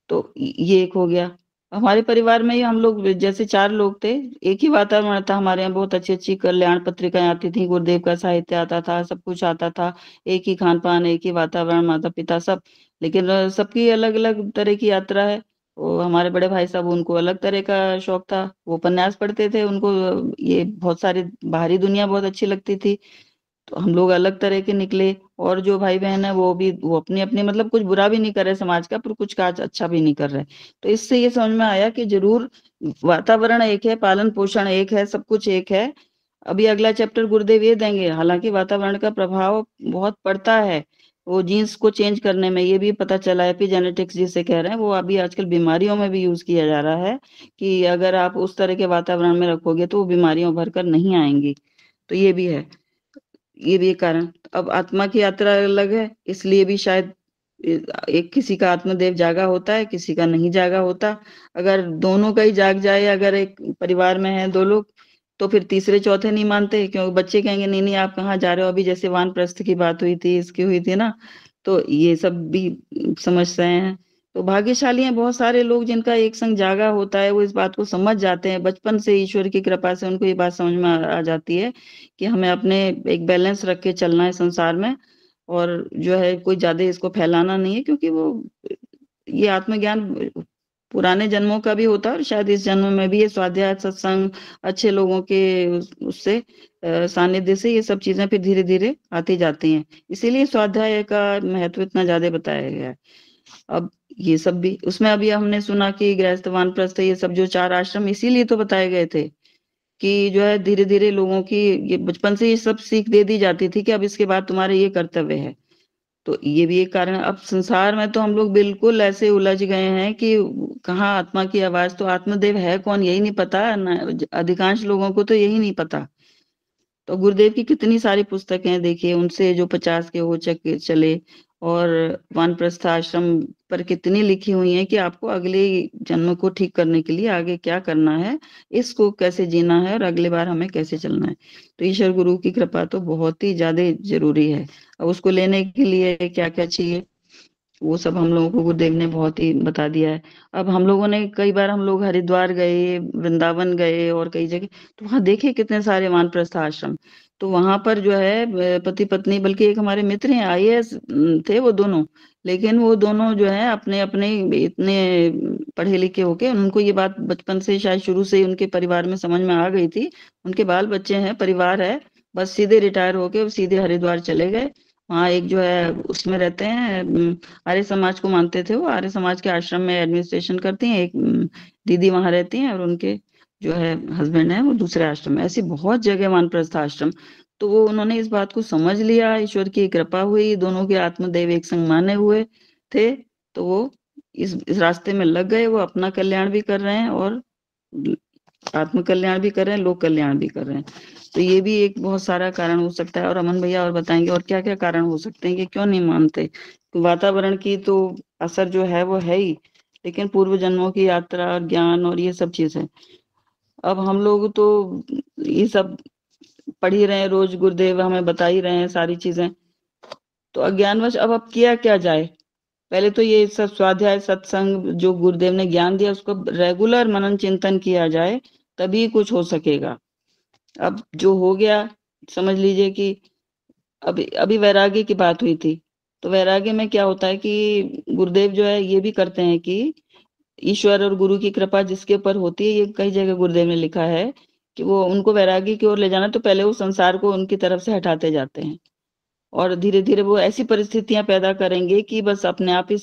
Speaker 4: तो ये एक हो गया। हमारे परिवार में ही हम लोग जैसे 4 लोग थे, एक ही वातावरण था हमारे यहाँ, बहुत अच्छी अच्छी कल्याण पत्रिकाएं आती थी, गुरुदेव का साहित्य आता था, सब कुछ आता था, एक ही खान पान, एक ही वातावरण, माता पिता सब। लेकिन सबकी अलग अलग तरह की यात्रा है। वो हमारे बड़े भाई साहब, उनको अलग तरह का शौक था, वो उपन्यास पढ़ते थे, उनको ये बहुत सारी बाहरी दुनिया बहुत अच्छी लगती थी। तो हम लोग अलग तरह के निकले, और जो भाई बहन है वो अपने अपने मतलब कुछ बुरा भी नहीं कर रहे समाज का, पर कुछ काज अच्छा भी नहीं कर रहे। तो इससे ये समझ में आया कि जरूर वातावरण एक है, पालन पोषण एक है, सब कुछ एक है। अभी अगला चैप्टर गुरुदेव ये देंगे, हालांकि वातावरण का प्रभाव बहुत पड़ता है वो जीन्स को चेंज करने में, ये भी पता चला है। एपिजेनेटिक्स जिसे कह रहे हैं, वो अभी आजकल बीमारियों में भी यूज किया जा रहा है कि अगर आप उस तरह के वातावरण में रखोगे तो वो बीमारियां भर कर नहीं आएंगी। तो ये भी है, ये भी एक कारण। अब आत्मा की यात्रा अलग है, इसलिए भी शायद एक किसी का आत्मदेव जागा होता है, किसी का नहीं जागा होता। अगर दोनों का ही जाग जाए, अगर एक परिवार में है दो लोग, तो फिर तीसरे चौथे नहीं मानते, क्योंकि बच्चे कहेंगे नहीं नहीं आप कहाँ जा रहे हो। अभी जैसे वानप्रस्थ की बात हुई थी, इसकी हुई थी ना, तो ये सब भी समझ रहे हैं। तो भाग्यशाली हैं बहुत सारे लोग जिनका एक संग जागा होता है, वो इस बात को समझ जाते हैं बचपन से, ईश्वर की कृपा से उनको ये बात समझ में आ जाती है कि हमें अपने एक बैलेंस रख के चलना है संसार में, और जो है कोई ज्यादा इसको फैलाना नहीं है, क्योंकि वो ये आत्मज्ञान पुराने जन्मों का भी होता है, और शायद इस जन्म में भी ये स्वाध्याय सत्संग अच्छे लोगों के उससे सानिध्य से ये सब चीजें फिर धीरे धीरे आती जाती हैं। इसीलिए स्वाध्याय का महत्व इतना ज्यादा बताया गया है। अब ये सब भी उसमें अभी हमने सुना कि गृहस्थ वानप्रस्थ ये सब जो 4 आश्रम इसीलिए तो बताए गए थे कि जो है धीरे धीरे लोगों की ये बचपन से ये सब सीख दे दी जाती थी कि अब इसके बाद तुम्हारे ये कर्तव्य है। तो ये भी एक कारण। अब संसार में तो हम लोग बिल्कुल ऐसे उलझ गए हैं कि कहाँ आत्मा की आवाज, तो आत्मदेव है कौन यही नहीं पता, अधिकांश लोगों को तो यही नहीं पता। तो गुरुदेव की कितनी सारी पुस्तकें हैं देखिए, उनसे जो 50 के हो चले, और वानप्रस्थ आश्रम पर कितनी लिखी हुई है कि आपको अगले जन्म को ठीक करने के लिए आगे क्या करना है, इसको कैसे जीना है, और अगले बार हमें कैसे चलना है। तो ईश्वर गुरु की कृपा तो बहुत ही ज्यादा जरूरी है। अब उसको लेने के लिए क्या क्या चाहिए, वो सब हम लोगों को गुरुदेव ने बहुत ही बता दिया है। अब हम लोगों ने कई बार हम लोग हरिद्वार गए, वृंदावन गए, और कई जगह, तो वहां देखे कितने सारे वानप्रस्थ आश्रम। तो वहां पर जो है पति पत्नी, बल्कि एक हमारे मित्र हैं आईएएस थे वो दोनों, लेकिन वो दोनों जो है अपने अपने इतने पढ़े लिखे होके, उनको ये बात बचपन से शायद शुरू से ही उनके परिवार में समझ में आ गई थी, उनके बाल बच्चे हैं, परिवार है, बस सीधे रिटायर होके सीधे हरिद्वार चले गए। वहाँ एक जो है उसमें रहते हैं, आर्य समाज को मानते थे वो, आर्य समाज के आश्रम में एडमिनिस्ट्रेशन करती हैं। एक दीदी वहां रहती हैं, और उनके जो है हस्बैंड है वो दूसरे आश्रम में। ऐसी बहुत जगह वानप्रस्थ आश्रम। तो वो उन्होंने इस बात को समझ लिया, ईश्वर की कृपा हुई, दोनों के आत्मदेव एक संग माने हुए थे, तो वो इस रास्ते में लग गए। वो अपना कल्याण भी कर रहे हैं, और आत्म कल्याण भी कर रहे हैं, लोक कल्याण भी कर रहे हैं। तो ये भी एक बहुत सारा कारण हो सकता है। और अमन भैया और बताएंगे और क्या क्या कारण हो सकते हैं कि क्यों नहीं मानते। तो वातावरण की तो असर जो है वो है ही, लेकिन पूर्व जन्मों की यात्रा, ज्ञान और ये सब चीजें, अब हम लोग तो ये सब पढ़ ही रहे हैं, रोज गुरुदेव हमें बता ही रहे हैं सारी चीजें। तो अज्ञानवश अब किया क्या जाए। पहले तो ये सब स्वाध्याय सत्संग जो गुरुदेव ने ज्ञान दिया उसको रेगुलर मनन चिंतन किया जाए, तभी कुछ हो सकेगा। अब जो हो गया, समझ लीजिए कि अभी अभी वैराग्य की बात हुई थी, तो वैराग्य में क्या होता है कि गुरुदेव जो है ये भी करते हैं कि ईश्वर और गुरु की कृपा जिसके ऊपर होती है, ये कई जगह गुरुदेव ने लिखा है कि वो उनको वैराग्य की ओर ले जाना, तो पहले वो संसार को उनकी तरफ से हटाते जाते हैं, और धीरे धीरे वो ऐसी परिस्थितियां पैदा करेंगे कि बस अपने आप ही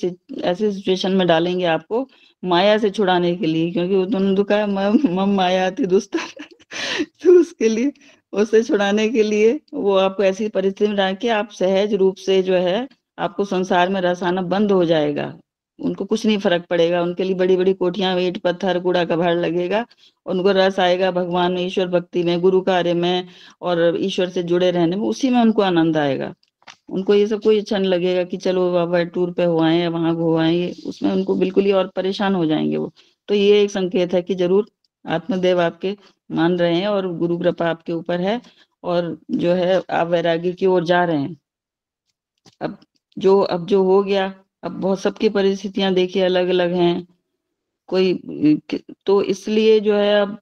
Speaker 4: ऐसी सिचुएशन में डालेंगे आपको माया से छुड़ाने के लिए, क्योंकि उन्होंने तो कहा मम माया अति दुस्तर तो उसके लिए, उससे छुड़ाने के लिए वो आपको ऐसी परिस्थिति में डाल के आप सहज रूप से जो है आपको संसार में रस आना बंद हो जाएगा। उनको कुछ नहीं फर्क पड़ेगा, उनके लिए बड़ी बड़ी कोठियां, ईंट पत्थर कूड़ा कबाड़ लगेगा, उनको रस आएगा भगवान में, ईश्वर भक्ति में, गुरु कार्य में, और ईश्वर से जुड़े रहने में, उसी में उनको आनंद आएगा। उनको ये सब कोई अच्छा नहीं लगेगा कि चलो बाबा टूर पे हो आए, वहां हो आए, उसमें उनको बिल्कुल ही और परेशान हो जाएंगे वो। तो ये एक संकेत है कि जरूर आत्मदेव आपके मान रहे हैं, और गुरु कृपा आपके ऊपर है, और जो है आप वैराग्य की ओर जा रहे हैं। अब जो हो गया, अब बहुत सबकी परिस्थितियां देखिए अलग अलग हैं, कोई, तो इसलिए जो है अब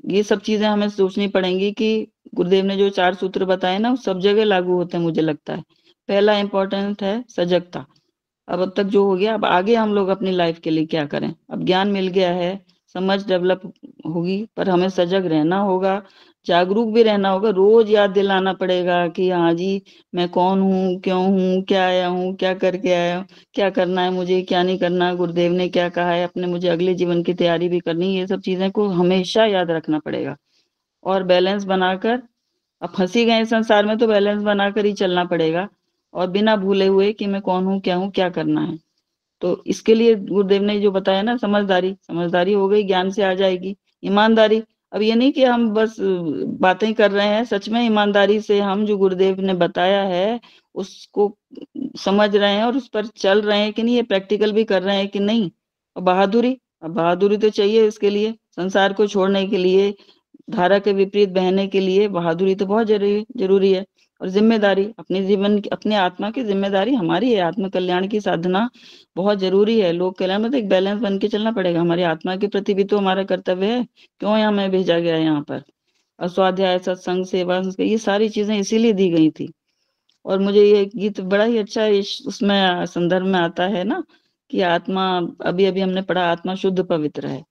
Speaker 4: ये सब चीजें हमें सोचनी पड़ेंगी कि गुरुदेव ने जो 4 सूत्र बताए ना, वो सब जगह लागू होते हैं मुझे लगता है। पहला इंपॉर्टेंट है सजगता। अब तक जो हो गया, अब आगे हम लोग अपनी लाइफ के लिए क्या करें। अब ज्ञान मिल गया है, समझ डेवलप होगी, पर हमें सजग रहना होगा, जागरूक भी रहना होगा, रोज याद दिलाना पड़ेगा कि हाँ जी मैं कौन हूँ, क्यों हूँ, क्या आया हूँ, क्या करके आया हूँ, क्या करना है मुझे, क्या नहीं करना, गुरुदेव ने क्या कहा है, अपने मुझे अगले जीवन की तैयारी भी करनी है। ये सब चीजें को हमेशा याद रखना पड़ेगा और बैलेंस बनाकर, अब फंसी गए संसार में तो बैलेंस बनाकर ही चलना पड़ेगा और बिना भूले हुए कि मैं कौन हूँ, क्या करना है। तो इसके लिए गुरुदेव ने जो बताया ना, समझदारी, समझदारी हो गई, ज्ञान से आ जाएगी ईमानदारी। अब ये नहीं कि हम बस बातें कर रहे हैं, सच में ईमानदारी से हम जो गुरुदेव ने बताया है उसको समझ रहे हैं और उस पर चल रहे हैं कि नहीं, ये प्रैक्टिकल भी कर रहे हैं कि नहीं। और बहादुरी, अब बहादुरी तो चाहिए इसके लिए, संसार को छोड़ने के लिए, धारा के विपरीत बहने के लिए बहादुरी तो बहुत जरूरी जरूरी है। और जिम्मेदारी, अपने जीवन की, अपने आत्मा की जिम्मेदारी हमारी है, आत्म कल्याण की साधना बहुत जरूरी है। लोक कल्याण में तो एक बैलेंस बन के चलना पड़ेगा, हमारी आत्मा के प्रति भी तो हमारा कर्तव्य है, क्यों यहाँ हमें भेजा गया है यहाँ पर। और स्वाध्याय, सत्संग, सेवा, संस्कार, ये सारी चीजें इसीलिए दी गई थी। और मुझे ये गीत बड़ा ही अच्छा उसमें संदर्भ में आता है ना कि आत्मा, अभी अभी हमने पढ़ा, आत्मा शुद्ध पवित्र है।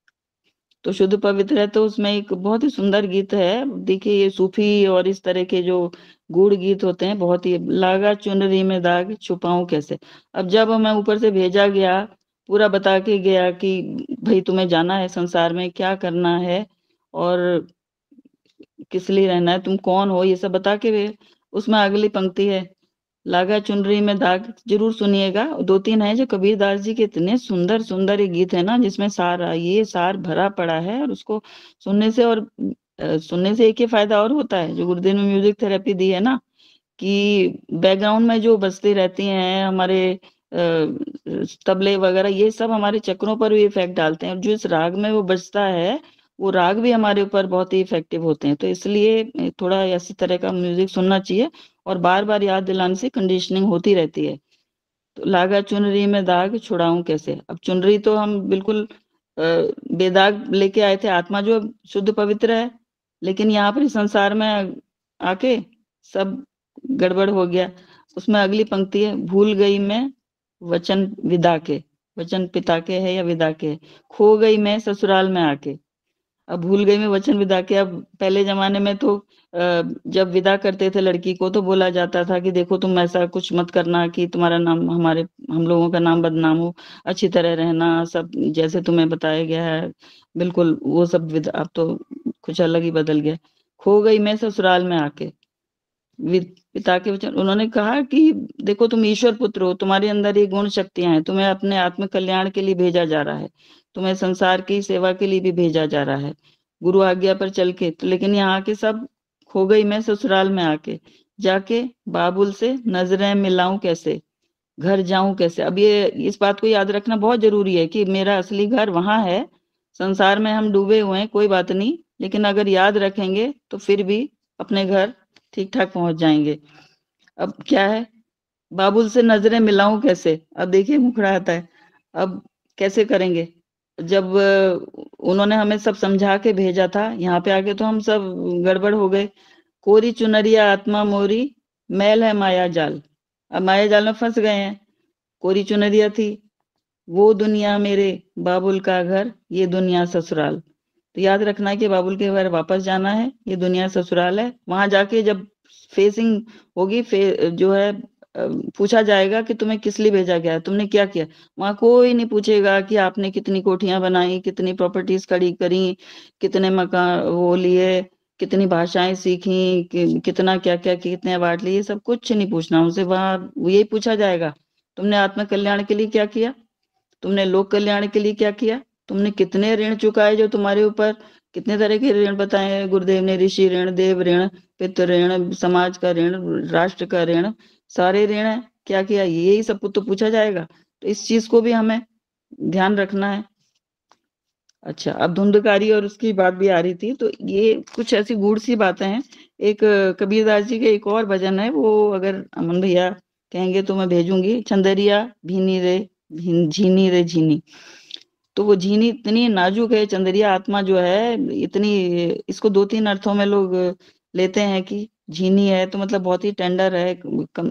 Speaker 4: तो शुद्ध पवित्र है, तो उसमें एक बहुत ही सुंदर गीत है। देखिए ये सूफी और इस तरह के जो गूढ़ गीत होते हैं, बहुत ही, लागा चुनरी में दाग छुपाऊं कैसे। अब जब हमें ऊपर से भेजा गया, पूरा बता के गया कि भाई तुम्हें जाना है, संसार में क्या करना है और किस लिए रहना है, तुम कौन हो, ये सब बता के उसमें अगली पंक्ति है, लागा चुनरी में दाग, जरूर सुनिएगा। दो तीन है जो कबीरदास जी के इतने सुंदर सुंदर ये गीत है ना, जिसमें ये सार भरा पड़ा है। और उसको सुनने से, और सुनने से एक ही फायदा और होता है, जो गुरुदेव ने म्यूजिक थेरेपी दी है ना, कि बैकग्राउंड में जो बजती रहती हैं हमारे तबले वगैरह, ये सब हमारे चक्रों पर भी इफेक्ट डालते हैं। और जो इस राग में वो बजता है, वो राग भी हमारे ऊपर बहुत ही इफेक्टिव होते हैं। तो इसलिए थोड़ा ऐसी तरह का म्यूजिक सुनना चाहिए और बार बार याद दिलाने से कंडीशनिंग होती रहती है। तो लागा चुनरी में दाग छुड़ाऊं कैसे। अब चुनरी तो हम बिल्कुल बेदाग लेके आए थे, आत्मा जो शुद्ध पवित्र है, लेकिन यहाँ पर इस संसार में आके सब गड़बड़ हो गया। उसमें अगली पंक्ति है, भूल गई मैं वचन विदा के, वचन पिता के है या विदा के, खो गई मैं ससुराल में आके। अब भूल गई मैं वचन विदा के। अब पहले जमाने में तो जब विदा करते थे लड़की को, तो बोला जाता था कि देखो तुम ऐसा कुछ मत करना कि तुम्हारा नाम, हम लोगों का नाम बदनाम हो, अच्छी तरह रहना, सब जैसे तुम्हें बताया गया है, बिल्कुल वो सब विदा। अब तो कुछ अलग ही बदल गया। खो गई मैं ससुराल में आके, पिता के वचन, उन्होंने कहा कि देखो तुम ईश्वर पुत्र हो, तुम्हारे अंदर ये गुण शक्तियां हैं, तुम्हें अपने आत्म कल्याण के लिए भेजा जा रहा है, तुम्हें संसार की सेवा के लिए भी भेजा जा रहा है, गुरु आज्ञा पर चल के। तो लेकिन यहाँ के सब, खो गई मैं ससुराल में आके, जाके बाबुल से नजरें मिलाऊं कैसे, घर जाऊं कैसे। अब ये, इस बात को याद रखना बहुत जरूरी है कि मेरा असली घर वहां है, संसार में हम डूबे हुए हैं, कोई बात नहीं, लेकिन अगर याद रखेंगे तो फिर भी अपने घर ठीक ठाक पहुंच जाएंगे। अब क्या है, बाबुल से नजरें मिलाऊं कैसे। अब देखिए मुखड़ा आता है, अब कैसे करेंगे जब उन्होंने हमें सब समझा के भेजा था, यहाँ पे आके तो हम सब गड़बड़ हो गए। कोरी चुनरिया आत्मा मोरी, मैल है माया जाल। अब माया जाल में फंस गए हैं। कोरी चुनरिया थी, वो दुनिया मेरे बाबुल का घर, ये दुनिया ससुराल। तो याद रखना है कि बाबुल के घर वापस जाना है, ये दुनिया ससुराल है। वहां जाके जब फेसिंग होगी, जो है पूछा जाएगा कि तुम्हें किस लिए भेजा गया है, तुमने क्या किया। वहां कोई नहीं पूछेगा कि आपने कितनी कोठियां बनाई, कितनी प्रॉपर्टीज खड़ी करी, कितने मकान वो लिए, कितनी भाषाएं सीखी, कितना क्या क्या, कितने अवार्ड लिए, सब कुछ नहीं पूछना उनसे। वहां यही पूछा जाएगा, तुमने आत्म कल्याण के लिए क्या किया, तुमने लोक कल्याण के लिए क्या किया, तुमने कितने ऋण चुकाए जो तुम्हारे ऊपर, कितने तरह के ऋण बताए हैं गुरुदेव ने, ऋषि ऋण, देव ऋण, पितृ ऋण, समाज का ऋण, राष्ट्र का ऋण, सारे ऋण है, क्या किया, यही सब कुछ तो पूछा जाएगा। तो इस चीज को भी हमें ध्यान रखना है। अच्छा, अब धुंधकारी और उसकी बात भी आ रही थी, तो ये कुछ ऐसी गूढ़ सी बातें हैं। एक कबीरदास जी के एक और भजन है, वो अगर अमन भैया कहेंगे तो मैं भेजूंगी, चंदरिया भीनी रे झीनी रे झीनी। तो वो झीनी इतनी नाजुक है, चंदरिया आत्मा जो है इतनी, इसको दो तीन अर्थों में लोग लेते हैं कि झीनी है तो मतलब बहुत ही टेंडर है,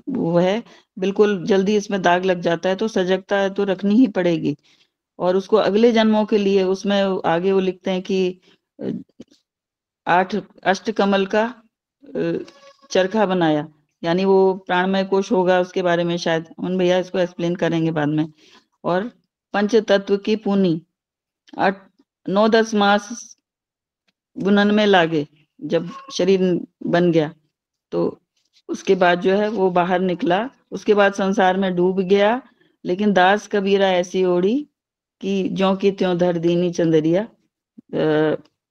Speaker 4: वो है, बिल्कुल जल्दी इसमें दाग लग जाता है, तो सजगता है तो रखनी ही पड़ेगी। और उसको अगले जन्मों के लिए, उसमें आगे वो लिखते हैं कि 8 अष्टकमल का चरखा बनाया, यानी वो प्राणमय कोश होगा उसके बारे में शायद अमन भैया इसको एक्सप्लेन करेंगे बाद में। और पंच तत्व की पूनी 9-10 मास बुनन में लागे, जब शरीर बन गया तो उसके बाद जो है वो बाहर निकला, उसके बाद संसार में डूब गया, लेकिन दास कबीरा ऐसी ओढ़ी कि ज्यों की त्यों धर दीनी चंदरिया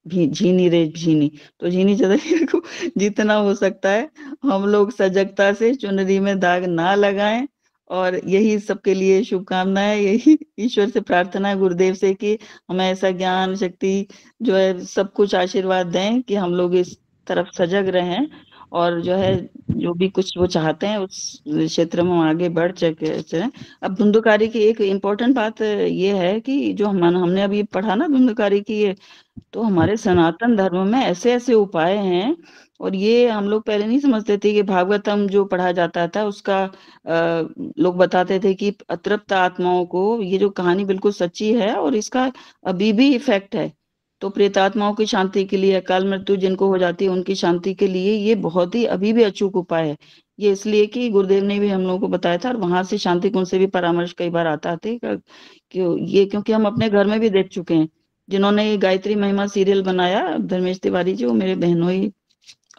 Speaker 4: झीनी रे झीनी। तो झीनी चंदरिया को जितना हो सकता है हम लोग सजगता से चुनरी में दाग ना लगाएं, और यही सबके लिए शुभकामनाएं, यही ईश्वर से प्रार्थना है, गुरुदेव से, कि हमें ऐसा ज्ञान शक्ति जो है सब कुछ आशीर्वाद दें कि हम लोग इस तरफ सजग रहें, और जो है जो भी कुछ वो चाहते हैं उस क्षेत्र में हम आगे बढ़ चले। अब धुंधुकारी की एक इम्पोर्टेंट बात ये है कि जो हमने अभी पढ़ा ना धुंधुकारी की, ये तो हमारे सनातन धर्म में ऐसे ऐसे उपाय हैं, और ये हम लोग पहले नहीं समझते थे कि भागवतम जो पढ़ा जाता था उसका लोग बताते थे कि अतृप्त आत्माओं को, ये जो कहानी बिल्कुल सच्ची है और इसका अभी भी इफेक्ट है। तो प्रेतात्माओं की शांति के लिए, अकाल मृत्यु जिनको हो जाती है उनकी शांति के लिए ये बहुत ही अभी भी अचूक उपाय है। ये इसलिए कि गुरुदेव ने भी हम लोगों को बताया था, और वहां से शांति कुंज से भी परामर्श कई बार आता थे क्योंकि हम अपने घर में भी देख चुके हैं। जिन्होंने ये गायत्री महिमा सीरियल बनाया, धर्मेश तिवारी जी, वो मेरे बहनोई,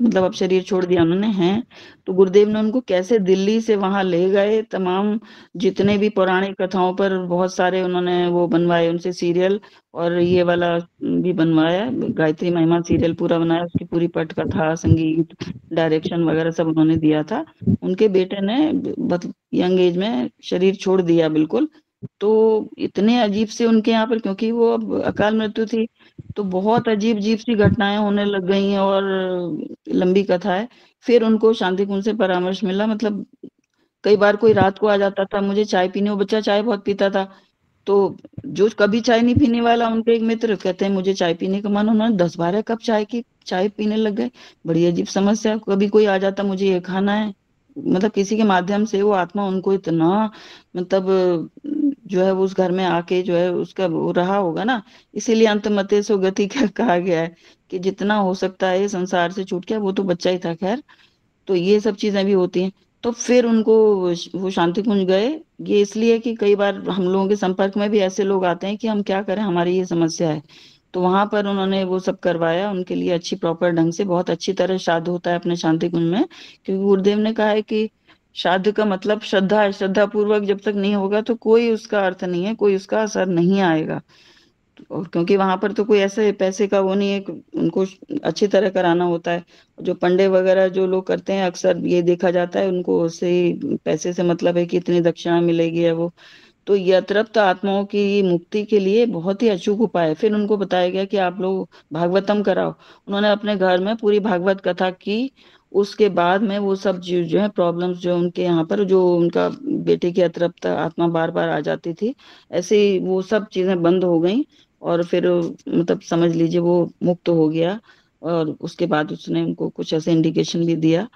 Speaker 4: मतलब अब शरीर छोड़ दिया उन्होंने, हैं। तो गुरुदेव ने उनको कैसे दिल्ली से वहां ले गए, तमाम जितने भी पौराणिक कथाओं पर बहुत सारे उन्होंने वो बनवाए उनसे सीरियल, और ये वाला भी बनवाया, गायत्री महिमा सीरियल पूरा बनाया, उसकी पूरी पट कथा, संगीत, डायरेक्शन वगैरह सब उन्होंने दिया था। उनके बेटे ने बहुत यंग एज में शरीर छोड़ दिया बिल्कुल। तो इतने अजीब से उनके यहाँ पर, क्योंकि वो अब अकाल मृत्यु थी, तो बहुत अजीब अजीब सी घटनाएं होने लग गई हैं, और लंबी कथा है। फिर उनको शांति कुंज से परामर्श मिला, मतलब कई बार कोई रात को आ जाता था मुझे चाय पीने, वो बच्चा चाय बहुत पीता था, तो जो कभी चाय नहीं पीने वाला, उनके एक मित्र कहते हैं मुझे चाय पीने का मन, उन्होंने 10-12 कप चाय पीने लग गए। बड़ी अजीब समस्या। कभी कोई आ जाता मुझे ये खाना है, मतलब किसी के माध्यम से वो आत्मा उनको इतना, मतलब जो है वो उस घर में आके जो है उसका वो रहा होगा ना। इसीलिए अंतमते सो गति क्या कहा गया है कि जितना हो सकता है ये संसार से छूट गया, वो तो बच्चा ही था खैर। तो ये सब चीजें भी होती हैं। तो फिर उनको वो शांति कुंज गए। ये इसलिए कि कई बार हम लोगों के संपर्क में भी ऐसे लोग आते हैं कि हम क्या करें, हमारी ये समस्या है। तो वहां पर उन्होंने वो सब करवाया उनके लिए, अच्छी प्रॉपर ढंग से, बहुत अच्छी तरह श्राद्ध होता है अपने शांति कुंज में, क्योंकि गुरुदेव ने कहा है कि श्राद्ध का मतलब श्रद्धा है, श्रद्धा पूर्वक जब तक नहीं होगा तो कोई उसका अर्थ नहीं है, कोई उसका असर नहीं आएगा। और क्योंकि वहां पर तो कोई ऐसे पैसे का वो नहीं है, उनको अच्छी तरह कराना होता है। जो पंडे वगैरह जो लोग करते हैं अक्सर ये देखा जाता है, उनको उससे ही पैसे से मतलब है कि इतनी दक्षिणा मिलेगी है वो। तो ये अतृप्त आत्माओं की मुक्ति के लिए बहुत ही अचूक उपाय है। फिर उनको बताया गया कि आप लोग भागवतम कराओ। उन्होंने अपने घर में पूरी भागवत कथा की। उसके बाद में वो सब जो है प्रॉब्लम्स जो उनके यहाँ पर, जो उनका बेटे की अतृप्त आत्मा बार बार आ जाती थी, ऐसे ही वो सब चीजें बंद हो गई। और फिर मतलब समझ लीजिए वो मुक्त हो गया। और उसके बाद उसने उनको कुछ ऐसे इंडिकेशन भी दिया।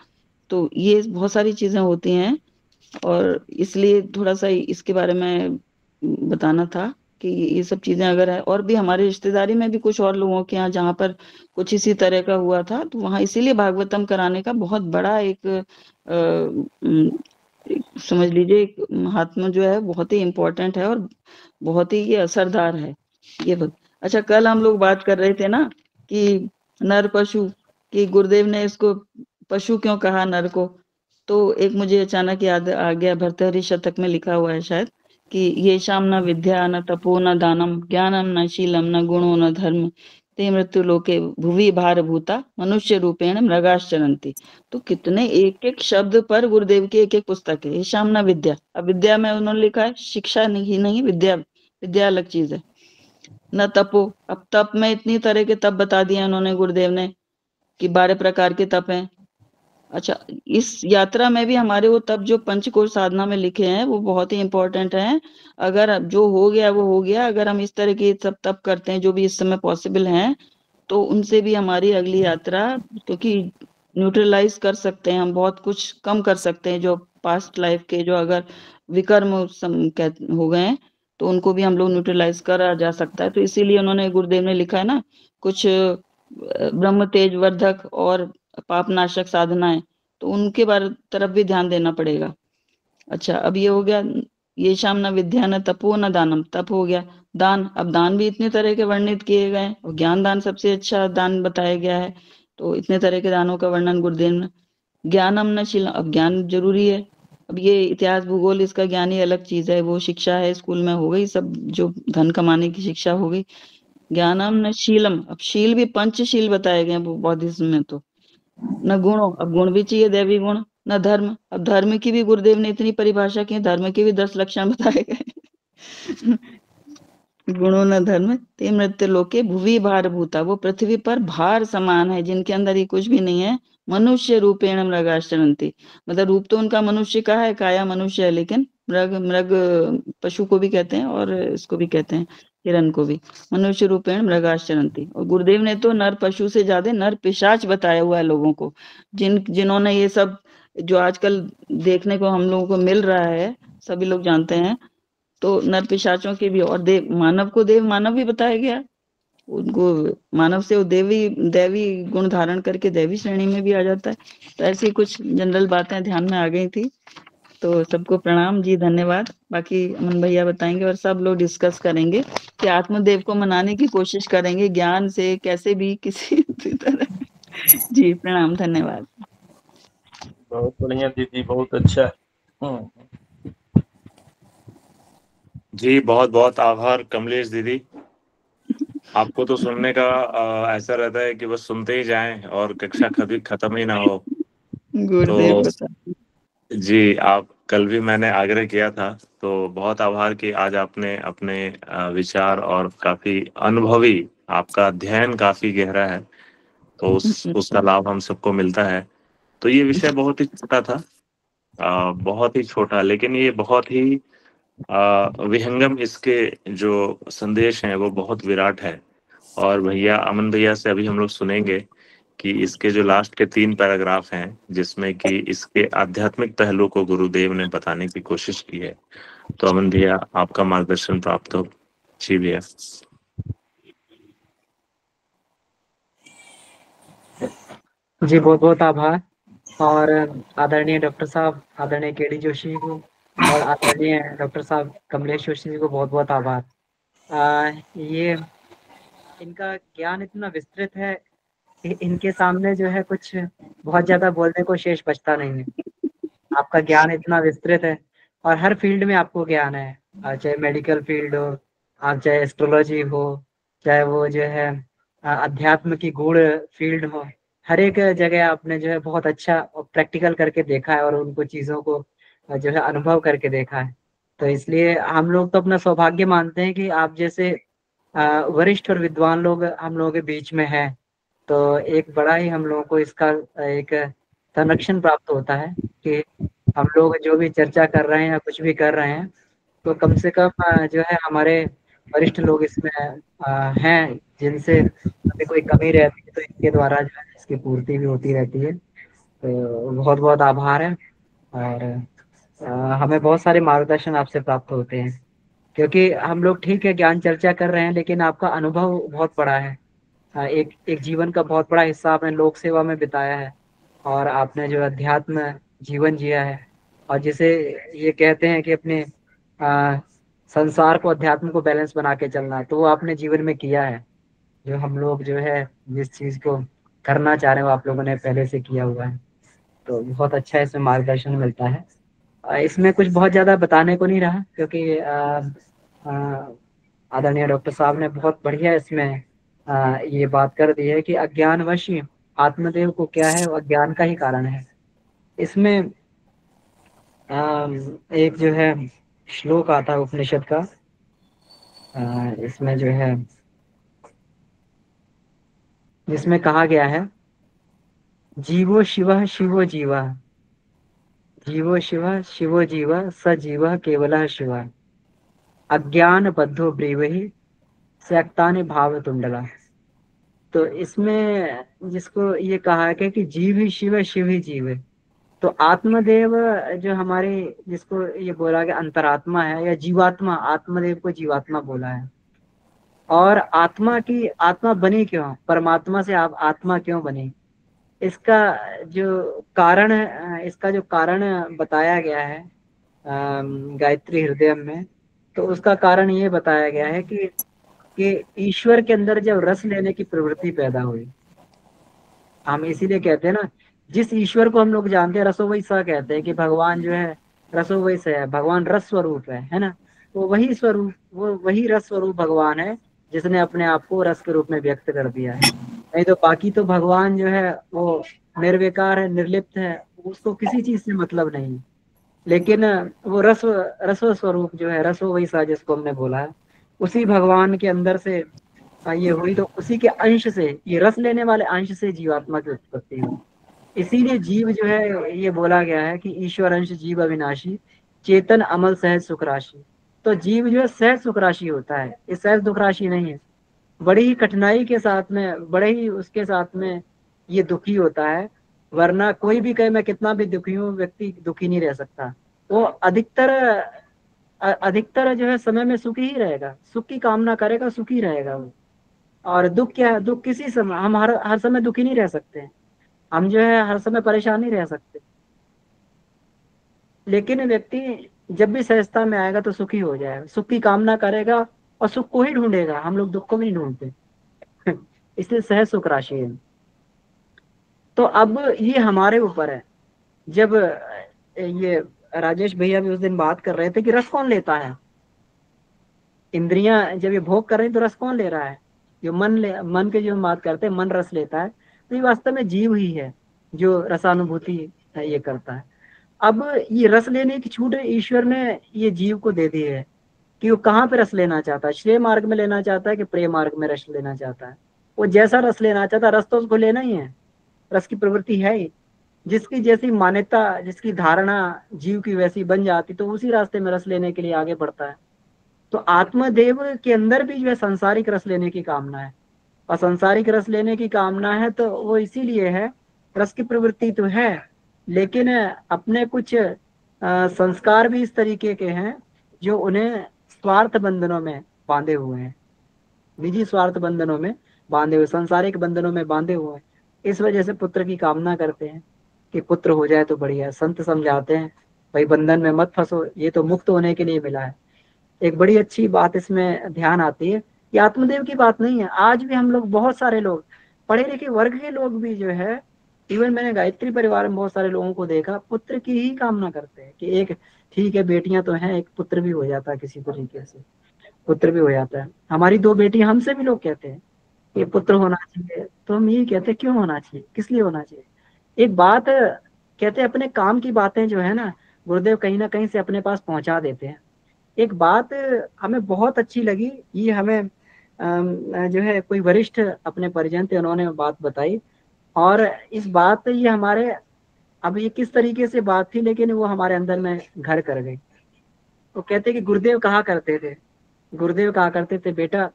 Speaker 4: तो ये बहुत सारी चीजें होती हैं, और इसलिए थोड़ा सा इसके बारे में बताना था कि ये सब चीजें अगर है। और भी हमारे रिश्तेदारी में भी कुछ और लोगों के यहाँ जहाँ पर कुछ इसी तरह का हुआ था, तो वहाँ इसीलिए भागवतम कराने का बहुत बड़ा समझ लीजिए एक महात्मा जो है बहुत ही इम्पोर्टेंट है, और बहुत ही ये असरदार है ये बात। अच्छा, कल हम लोग बात कर रहे थे ना कि नर पशु, कि गुरुदेव ने इसको पशु क्यों कहा नर को। तो एक मुझे अचानक याद आ गया, भर्तृहरि शतक में लिखा हुआ है शायद, कि ये शाम न विद्या न तपो न दानम ज्ञानम न शीलम न गुणो न धर्म ते मृत्यु लोके भुवि भार भूता मनुष्य रूपेण मृगाश्चरन्ति। तो कितने एक एक शब्द पर गुरुदेव की एक एक पुस्तक है। ये शाम न विद्या, अब विद्या में उन्होंने लिखा है शिक्षा नहीं विद्या, विद्या अलग चीज है। न तपो, अब तप में इतनी तरह के तप बता दिए उन्होंने गुरुदेव ने कि 12 प्रकार के तप हैं। अच्छा, इस यात्रा में भी हमारे वो तप जो पंचकोश साधना में लिखे हैं वो बहुत ही इंपॉर्टेंट हैं। अगर जो हो गया वो हो गया, अगर हम इस तरह के सब तप करते हैं जो भी इस समय पॉसिबल हैं, तो उनसे भी हमारी अगली यात्रा, क्योंकि न्यूट्रलाइज कर सकते हैं हम, बहुत कुछ कम कर सकते हैं जो पास्ट लाइफ के जो अगर विकर्म हो गए हैं, तो उनको भी हम लोग न्यूट्रलाइज करा जा सकता है। तो इसीलिए उन्होंने गुरुदेव ने लिखा है ना कुछ ब्रह्म तेज वर्धक और पापनाशक साधनाएं, तो उनके बारे तरफ भी ध्यान देना पड़ेगा। अच्छा, अब ये हो गया, ये शाम न विद्या न तपो न दानम, तप हो गया। दान, अब दान भी इतने तरह के वर्णित किए गए और ज्ञान दान सबसे अच्छा दान बताया गया है, तो इतने तरह के दानों का वर्णन गुरुदेव ने। ज्ञानम न शीलम, अब ज्ञान जरूरी है। अब ये इतिहास भूगोल इसका ज्ञान ही अलग चीज है, वो शिक्षा है, स्कूल में हो गई सब, जो धन कमाने की शिक्षा हो गई। ज्ञानम न शीलम, अब शील भी पंचशील बताए गए बौद्धिज्म में। तो न गुणों, अब गुण भी चाहिए, दैवी गुण। न धर्म, अब धर्म की भी गुरुदेव ने इतनी परिभाषा की, धर्म के भी 10 लक्षण बताए गए। गुणों न धर्म ते मृत्य लोके भुवि भार भूता, वो पृथ्वी पर भार समान है, जिनके अंदर ही कुछ भी नहीं है। मनुष्य रूपेण मृगाश्चरन्ति, मतलब रूप तो उनका मनुष्य का है, काया मनुष्य है, लेकिन मृग, मृग पशु को भी कहते हैं और इसको भी कहते हैं, हिरण को भी। मनुष्य रूपेण मृगाश्चरन्ति, और गुरुदेव ने तो नर पशु से ज्यादा नर पिशाच बताया हुआ है लोगों को, जिन्होंने ये सब जो आजकल देखने को हम लोगों को मिल रहा है, सभी लोग जानते हैं। तो नर पिशाचों के भी, और देव मानव को देव मानव भी बताया गया, उनको मानव से वो देवी दैवी गुण धारण करके दैवी श्रेणी में भी आ जाता है। तो ऐसी कुछ जनरल बातें ध्यान में आ गई थी। तो सबको प्रणाम जी, धन्यवाद। बाकी अमन भैया बताएंगे और सब लोग डिस्कस करेंगे कि आत्मदेव को मनाने की कोशिश करेंगे ज्ञान से, कैसे भी किसी भी तरह। जी प्रणाम, धन्यवाद।
Speaker 5: बहुत बढ़िया दीदी, बहुत अच्छा।
Speaker 1: जी बहुत बहुत आभार कमलेश दीदी। आपको तो सुनने का ऐसा रहता है कि बस सुनते ही जाएं और कक्षा कभी खत्म ही ना हो।
Speaker 4: गुरुदेव
Speaker 1: तो
Speaker 4: बता।
Speaker 1: जी, आप कल भी मैंने आग्रह किया था, तो बहुत आभार कि आज आपने अपने विचार और काफी अनुभवी, आपका अध्ययन काफी गहरा है, तो उसका लाभ हम सबको मिलता है। तो ये विषय बहुत ही छोटा था, बहुत ही छोटा, लेकिन ये बहुत ही विहंगम, इसके जो संदेश हैं वो बहुत विराट है। और भैया अमन भैया से अभी हम लोग सुनेंगे कि इसके जो लास्ट के 3 पैराग्राफ हैं, जिसमें कि इसके आध्यात्मिक पहलू को गुरुदेव ने बताने की कोशिश की है। तो अमन भैया, आपका मार्गदर्शन प्राप्त हो। जी भैया।
Speaker 6: जी बहुत बहुत आभार। और आदरणीय डॉक्टर साहब, आदरणीय केडी जोशी जी को, और आदरणीय डॉक्टर साहब कमलेश जोशी जी को बहुत बहुत आभार। ये इनका ज्ञान इतना विस्तृत है कि इनके सामने जो है कुछ बहुत ज्यादा बोलने को शेष बचता नहीं है। आपका ज्ञान इतना विस्तृत है और हर फील्ड में आपको ज्ञान है, चाहे मेडिकल फील्ड हो, आप चाहे एस्ट्रोलॉजी हो, चाहे वो जो है अध्यात्म की गूढ़ फील्ड हो, हर एक जगह आपने जो है बहुत अच्छा प्रैक्टिकल करके देखा है और उनको चीजों को जो है अनुभव करके देखा है। तो इसलिए हम लोग तो अपना सौभाग्य मानते हैं कि आप जैसे वरिष्ठ और विद्वान लोग हम लोगों के बीच में है। तो एक बड़ा ही हम लोगों को इसका एक संरक्षण प्राप्त होता है कि हम लोग जो भी चर्चा कर रहे हैं या कुछ भी कर रहे हैं, तो कम से कम जो है हमारे वरिष्ठ लोग इसमें हैं, जिनसे अगर कोई कमी रहती है तो इनके द्वारा जो है इसकी पूर्ति भी होती रहती है। तो बहुत बहुत आभार है। और हमें बहुत सारे मार्गदर्शन आपसे प्राप्त होते हैं, क्योंकि हम लोग ठीक है ज्ञान चर्चा कर रहे हैं, लेकिन आपका अनुभव बहुत बड़ा है। एक एक जीवन का बहुत बड़ा हिस्सा आपने लोक सेवा में बिताया है और आपने जो अध्यात्म जीवन जिया है, और जिसे ये कहते हैं कि अपने आ, संसार को अध्यात्म को बैलेंस बना के चलना, तो वो आपने जीवन में किया है। जो हम लोग जो है जिस चीज को करना चाह रहे हैं वो आप लोगों ने पहले से किया हुआ है। तो बहुत अच्छा इसमें मार्गदर्शन मिलता है। इसमें कुछ बहुत ज्यादा बताने को नहीं रहा, क्योंकि आदरणीय डॉक्टर साहब ने बहुत बढ़िया इसमें ये बात कर दी है कि अज्ञानवश आत्मदेव को क्या है, वो अज्ञान का ही कारण है। इसमें एक जो है श्लोक आता है उपनिषद का, इसमें जो है जिसमें कहा गया है, जीवो शिव शिवो जीवा, जीवो शिव शिवो जीवा स जीव केवल शिव, अज्ञान बद्धो ब्रीवहि स्यक्तानि भाव तुंडला। तो इसमें जिसको ये कहा है कि जीव ही शिव है, शिव ही जीव है। तो आत्मदेव जो हमारे, जिसको ये बोला गया अंतरात्मा है या जीवात्मा, आत्मदेव को जीवात्मा बोला है। और आत्मा बनी क्यों, परमात्मा से आप आत्मा क्यों बनी, इसका इसका जो कारण बताया गया है गायत्री हृदय में, तो उसका कारण ये बताया गया है कि ईश्वर के अंदर जब रस लेने की प्रवृत्ति पैदा हुई, हम इसीलिए कहते हैं ना, जिस ईश्वर को हम लोग जानते हैं रसो वही सा कहते हैं कि भगवान जो है रसो वही से है, भगवान रस स्वरूप है ना। तो वही स्वरूप, वो वही रस स्वरूप भगवान है जिसने अपने आप को रस के रूप में व्यक्त कर दिया है। नहीं तो बाकी तो भगवान जो है वो निर्विकार है, निर्लिप्त है, उसको किसी चीज से मतलब नहीं। लेकिन वो रस स्वरूप जो है, रसो वही सा जिसको हमने बोला है, उसी भगवान के अंदर से ये हुई, तो उसी के अंश से, ये रस लेने वाले अंश से जीवात्मा की उत्पत्ति हुई। इसीलिए जीव जो है, ये बोला गया है कि ईश्वर अंश जीव अविनाशी, चेतन अमल सहज सुख राशि। तो जीव जो है सहज सुख राशि होता है, ये सहज दुख राशि नहीं है। बड़ी ही कठिनाई के साथ में, बड़े ही उसके साथ में ये दुखी होता है। वरना कोई भी कहे मैं कितना भी दुखी हूँ, व्यक्ति दुखी नहीं रह सकता। वो अधिकतर जो है समय में सुखी ही रहेगा, सुख की कामना करेगा, सुखी रहेगा वो। और दुख क्या है, दुख किसी समय, हम हर समय दुखी नहीं रह सकते, हम जो है हर समय परेशान नहीं रह सकते। लेकिन व्यक्ति जब भी सहजता में आएगा तो सुखी हो जाएगा, सुख की कामना करेगा और सुख को ही ढूंढेगा, हम लोग दुख को भी नहीं ढूंढते। इसलिए सहज सुख राशि है। तो अब ये हमारे ऊपर है। जब ये राजेश भैया भी उस दिन बात कर रहे थे कि रस कौन लेता है, इंद्रियां जब ये भोग कर रही तो रस कौन ले रहा है, जो मन के जो हम बात करते हैं मन रस लेता है, तो ये वास्तव में जीव ही है जो रसानुभूति ये करता है। अब ये रस लेने की छूट ईश्वर ने ये जीव को दे दी है कि वो कहाँ पे रस लेना चाहता है, श्रेय मार्ग में लेना चाहता है कि प्रेम मार्ग में रस लेना चाहता है। वो जैसा रस लेना चाहता है, रस तो उसको लेना ही है, रस की प्रवृत्ति है ही। जिसकी जैसी मान्यता, जिसकी धारणा जीव की वैसी बन जाती, तो उसी रास्ते में रस लेने के लिए आगे बढ़ता है। तो आत्मदेव के अंदर भी जो है सांसारिक रस लेने की कामना है, और सांसारिक रस लेने की कामना है तो वो इसीलिए है, रस की प्रवृत्ति तो है, लेकिन अपने कुछ संस्कार भी इस तरीके के हैं जो उन्हें स्वार्थ बंधनों में बांधे हुए हैं, निजी स्वार्थ बंधनों में बांधे हुए, सांसारिक बंधनों में बांधे हुए हैं। इस वजह से पुत्र की कामना करते हैं कि पुत्र हो जाए तो बढ़िया। संत समझाते हैं भाई बंधन में मत फंसो, ये तो मुक्त होने के लिए मिला है। एक बड़ी अच्छी बात इसमें ध्यान आती है कि आत्मदेव की बात नहीं है, आज भी हम लोग, बहुत सारे लोग, पढ़े लिखे वर्ग के लोग भी जो है, इवन मैंने गायत्री परिवार में बहुत सारे लोगों को देखा, पुत्र की ही कामना करते हैं कि एक, ठीक है बेटियां तो हैं, एक पुत्र भी हो जाता है, किसी तरीके से पुत्र भी हो जाता है। हमारी 2 बेटी, हमसे भी लोग कहते हैं कि पुत्र होना चाहिए, तो हम यही कहते हैं क्यों होना चाहिए, किस लिए होना चाहिए। एक बात कहते हैं, अपने काम की बातें जो है ना, गुरुदेव कहीं ना कहीं से अपने पास पहुंचा देते हैं। एक बात हमें बहुत अच्छी लगी, ये हमें जो है कोई वरिष्ठ अपने परिजन थे, उन्होंने बात बताई, और इस बात ये हमारे, अब ये किस तरीके से बात थी, लेकिन वो हमारे अंदर में घर कर गई। वो कहते कि गुरुदेव कहा करते थे बेटा,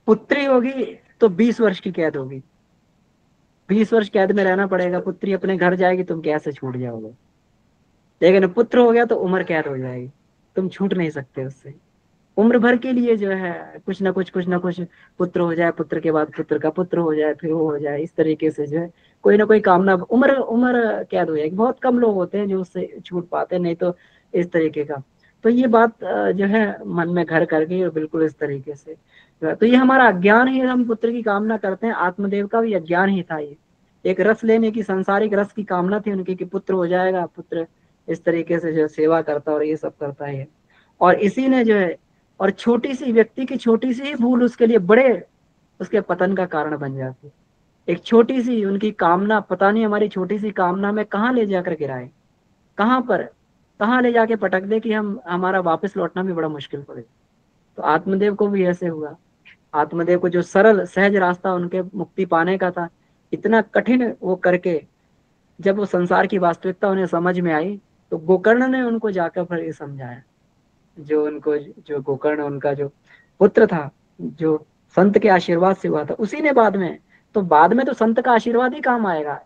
Speaker 6: पुत्री होगी तो 20 वर्ष की कैद होगी, 20 वर्ष कैद में रहना पड़ेगा, पुत्री अपने घर जाएगी, तुम कैसे छूट जाओगे। लेकिन पुत्र हो गया तो उम्र कैद हो जाएगी, तुम छूट नहीं सकते उससे। उम्र भर के लिए जो है कुछ ना कुछ पुत्र हो जाए, पुत्र के बाद पुत्र का पुत्र हो जाए, फिर वो हो जाए, इस तरीके से जो है कोई ना कोई कामना, उम्र कैद हो जाएगी। बहुत कम लोग होते हैं जो उससे छूट पाते हैं, नहीं तो इस तरीके का। तो ये बात जो है मन में घर कर गई, और बिल्कुल इस तरीके से तो ये हमारा अज्ञान ही, हम पुत्र की कामना करते हैं। आत्मदेव का भी अज्ञान ही था, ये एक रस लेने की, सांसारिक रस की कामना थी उनकी कि पुत्र हो जाएगा, पुत्र इस तरीके से जो सेवा करता और ये सब करता है। और इसी ने जो है, और छोटी सी व्यक्ति की छोटी सी ही भूल उसके लिए बड़े उसके पतन का कारण बन जाती। एक छोटी सी उनकी कामना, पता नहीं हमारी छोटी सी कामना में कहाँ ले जाकर गिराए, कहाँ ले जाके पटक दे कि हमारा वापस लौटना भी बड़ा मुश्किल पड़े। तो आत्मदेव को भी ऐसे हुआ। आत्मदेव को जो सरल सहज रास्ता उनके मुक्ति पाने का था, इतना कठिन वो करके जब वो संसार की वास्तविकता उन्हें समझ में आई, तो गोकर्ण ने उनको जाकर फिर ये समझाया। जो गोकर्ण उनका जो पुत्र था, जो संत के आशीर्वाद से हुआ था, उसी ने बाद में तो संत का आशीर्वाद ही काम आएगा।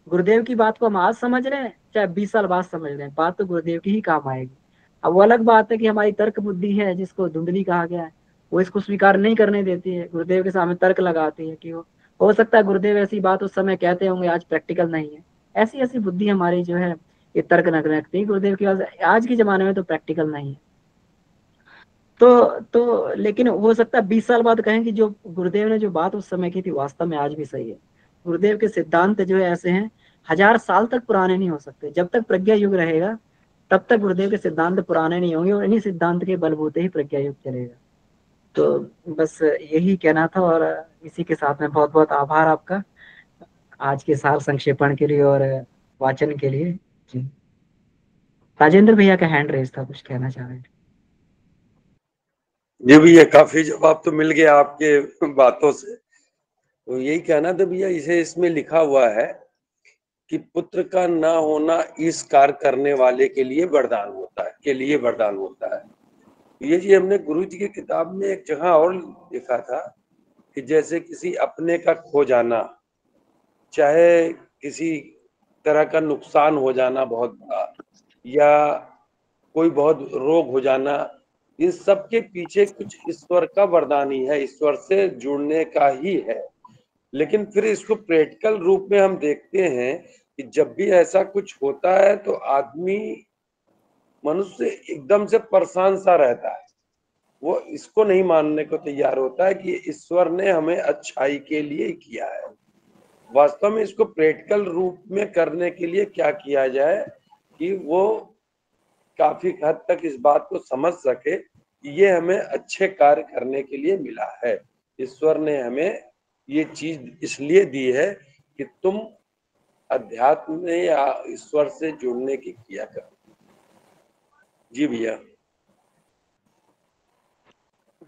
Speaker 6: गुरुदेव की बात को हम आज समझ रहे हैं, चाहे 20 साल बाद समझ रहे हैं, बात तो गुरुदेव की ही काम आएगी। अब वो अलग बात है कि हमारी तर्क बुद्धि है जिसको धुंधली कहा गया है, वो इसको स्वीकार नहीं करने देती है, गुरुदेव के सामने तर्क लगाती है कि वो हो सकता है गुरुदेव ऐसी बात उस समय कहते होंगे, आज प्रैक्टिकल नहीं है। ऐसी ऐसी बुद्धि हमारी जो है ये तर्क न रखती है गुरुदेव की बात, आज के जमाने में तो प्रैक्टिकल नहीं है। तो लेकिन हो सकता है 20 साल बाद कहें कि जो गुरुदेव ने जो बात उस समय की थी वास्तव में आज भी सही है। गुरुदेव के सिद्धांत जो है ऐसे हैं, 1000 साल तक पुराने नहीं हो सकते। जब तक प्रज्ञा युग रहेगा तब तक गुरुदेव के सिद्धांत पुराने नहीं होंगे, और इन्हीं सिद्धांत के बलबूते ही प्रज्ञा युग चलेगा। तो बस यही कहना था, और इसी के साथ में बहुत बहुत आभार आपका आज के सार संक्षेपण के लिए और वाचन के लिए। जी, राजेंद्र भैया का हैंड रेज था, कुछ कहना चाह रहे थे।
Speaker 7: जी भैया, काफी जवाब तो मिल गया आपके बातों से। तो यही कहना था भैया, इसे इसमें लिखा हुआ है कि पुत्र का ना होना इस कार्य करने वाले के लिए वरदान होता है, ये जी हमने गुरु जी की किताब में एक जगह और लिखा था कि जैसे किसी अपने का खो जाना, चाहे किसी तरह का नुकसान हो जाना बहुत बड़ा, या कोई बहुत रोग हो जाना, इन सब के पीछे कुछ ईश्वर का वरदान ही है, ईश्वर से जुड़ने का ही है। लेकिन फिर इसको प्रैक्टिकल रूप में हम देखते हैं कि जब भी ऐसा कुछ होता है तो आदमी, मनुष्य एकदम से परेशान सा रहता है, वो इसको नहीं मानने को तैयार होता है कि ईश्वर ने हमें अच्छाई के लिए किया है। वास्तव में इसको प्रैक्टिकल रूप में करने के लिए क्या किया जाए कि वो काफी हद तक इस बात को समझ सके कि ये हमें अच्छे कार्य करने के लिए मिला है। ईश्वर ने हमें ये चीज इसलिए दी है कि तुम अध्यात्म में या ईश्वर से जुड़ने की किया करो। जी भैया।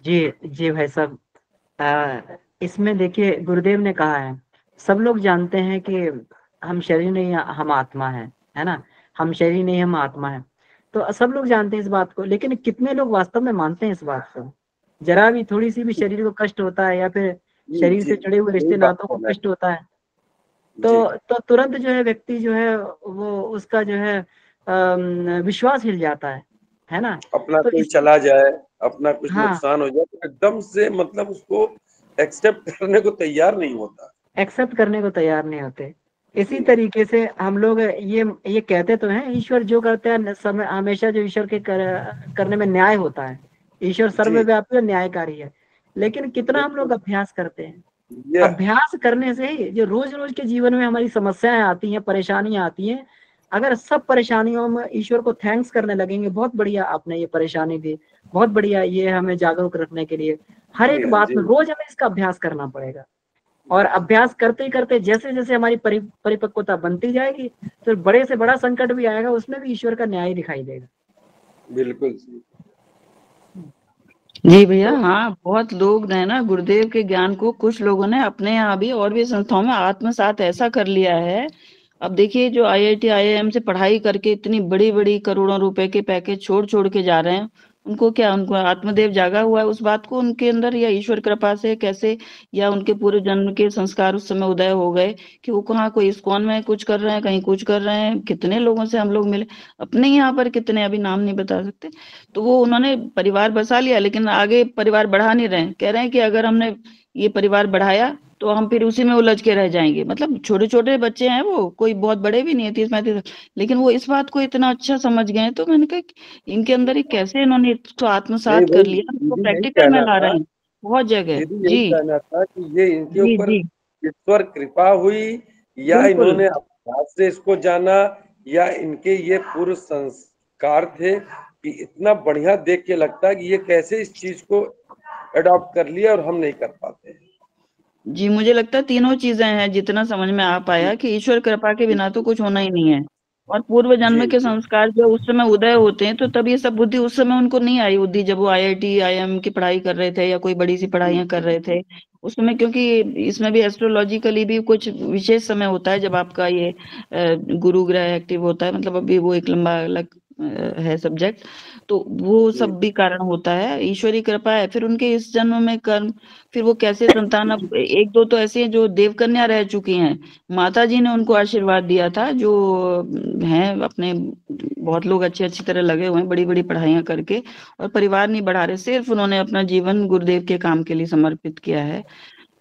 Speaker 6: जी भाई साहब, इसमें देखिए गुरुदेव ने कहा है, सब लोग जानते हैं कि हम शरीर नहीं, हम आत्मा है ना, हम शरीर नहीं हम आत्मा है। तो सब लोग जानते हैं इस बात को, लेकिन कितने लोग वास्तव में मानते हैं इस बात को? जरा भी थोड़ी सी भी शरीर को कष्ट होता है या फिर शरीर से जुड़े हुए रिश्ते नातों को कष्ट होता है तो तुरंत जो है व्यक्ति जो है वो उसका जो है विश्वास हिल जाता है ना।
Speaker 7: अपना
Speaker 6: तो
Speaker 7: कोई चला जाए, अपना कुछ
Speaker 6: हाँ,
Speaker 7: नुकसान हो जाए तो एकदम से मतलब उसको एक्सेप्ट करने को तैयार नहीं होता,
Speaker 6: एक्सेप्ट करने को तैयार नहीं होते। इसी तरीके से हम लोग ये कहते तो हैं ईश्वर जो करते हैं समय हमेशा जो ईश्वर के करने में न्याय होता है, ईश्वर सर्वव्यापी और न्यायकारी है। लेकिन कितना हम लोग अभ्यास करते हैं? अभ्यास करने से ही जो रोज रोज के जीवन में हमारी समस्याएं आती हैं, परेशानियां आती हैं, अगर सब परेशानियों में ईश्वर को थैंक्स करने लगेंगे, बहुत बढ़िया आपने ये परेशानी दी, बहुत बढ़िया ये हमें जागरूक रखने के लिए, हर एक बात में रोज हमें इसका अभ्यास करना पड़ेगा। और अभ्यास करते ही करते जैसे जैसे हमारी परिपक्वता बनती जाएगी, तो बड़े से बड़ा संकट भी आएगा, उसमें भी ईश्वर का न्याय दिखाई देगा।
Speaker 7: बिल्कुल
Speaker 4: जी भैया, हाँ बहुत लोग है ना गुरुदेव के ज्ञान को, कुछ लोगों ने अपने यहाँ भी और भी संस्थाओं में आत्मसात ऐसा कर लिया है। अब देखिए जो IIT IIM से पढ़ाई करके इतनी बड़ी बड़ी करोड़ों रुपए के पैकेज छोड़ छोड़ के जा रहे हैं, उनको क्या, उनको आत्मदेव जागा हुआ है उस बात को उनके अंदर, या ईश्वर कृपा से कैसे, या उनके पूरे जन्म के संस्कार उस समय उदय हो गए कि वो कहाँ कोई इस्कॉन में कुछ कर रहे हैं, कहीं कुछ कर रहे हैं। कितने लोगों से हम लोग मिले अपने यहाँ पर, कितने अभी नाम नहीं बता सकते, तो वो उन्होंने परिवार बसा लिया लेकिन आगे परिवार बढ़ा नहीं रहे, कह रहे हैं कि अगर हमने ये परिवार बढ़ाया तो हम फिर उसी में उलझ के रह जाएंगे। मतलब छोटे छोटे बच्चे हैं, वो कोई बहुत बड़े भी नहीं है, 30-35, लेकिन वो इस बात को इतना अच्छा समझ गए। तो मैंने कहा इनके अंदर ही कैसे इन्होंने इसको आत्मसात कर लिया, उसको प्रैक्टिकल में ला रहे हैं बहुत जगह।
Speaker 7: यही कहना था कि ये इनके
Speaker 4: जी
Speaker 7: ऊपर
Speaker 4: जी
Speaker 7: ईश्वर कृपा हुई, या इन्होंने अभ्यास से इसको जाना, या इनके ये पूर्व संस्कार थे कि इतना बढ़िया देख के लगता है कि ये कैसे इस चीज को अडॉप्ट कर लिया और हम नहीं कर पाते हैं।
Speaker 4: जी, मुझे लगता है तीनों चीजें हैं, जितना समझ में आ पाया कि ईश्वर कृपा के बिना तो कुछ होना ही नहीं है, और पूर्व जन्म के संस्कार जो उस समय उदय होते हैं, तो तब ये सब बुद्धि उस समय उनको नहीं आई बुद्धि, जब वो IIT IIM की पढ़ाई कर रहे थे या कोई बड़ी सी पढ़ाइयां कर रहे थे उस समय, क्योंकि इसमें भी एस्ट्रोलॉजिकली भी कुछ विशेष समय होता है जब आपका ये गुरु ग्रह एक्टिव होता है। मतलब अभी वो एक लंबा अलग है सब्जेक्ट, तो वो सब भी कारण होता है। ईश्वरी कृपा है, फिर उनके इस जन्म में कर्म, फिर वो कैसे संतान। अब एक दो तो ऐसे हैं जो देवकन्या रह चुकी हैं, माता जी ने उनको आशीर्वाद दिया था, जो हैं अपने, बहुत लोग अच्छी अच्छी तरह लगे हुए हैं बड़ी बड़ी पढ़ाइयां करके, और परिवार नहीं बढ़ा रहे, सिर्फ उन्होंने अपना जीवन गुरुदेव के काम के लिए समर्पित किया है।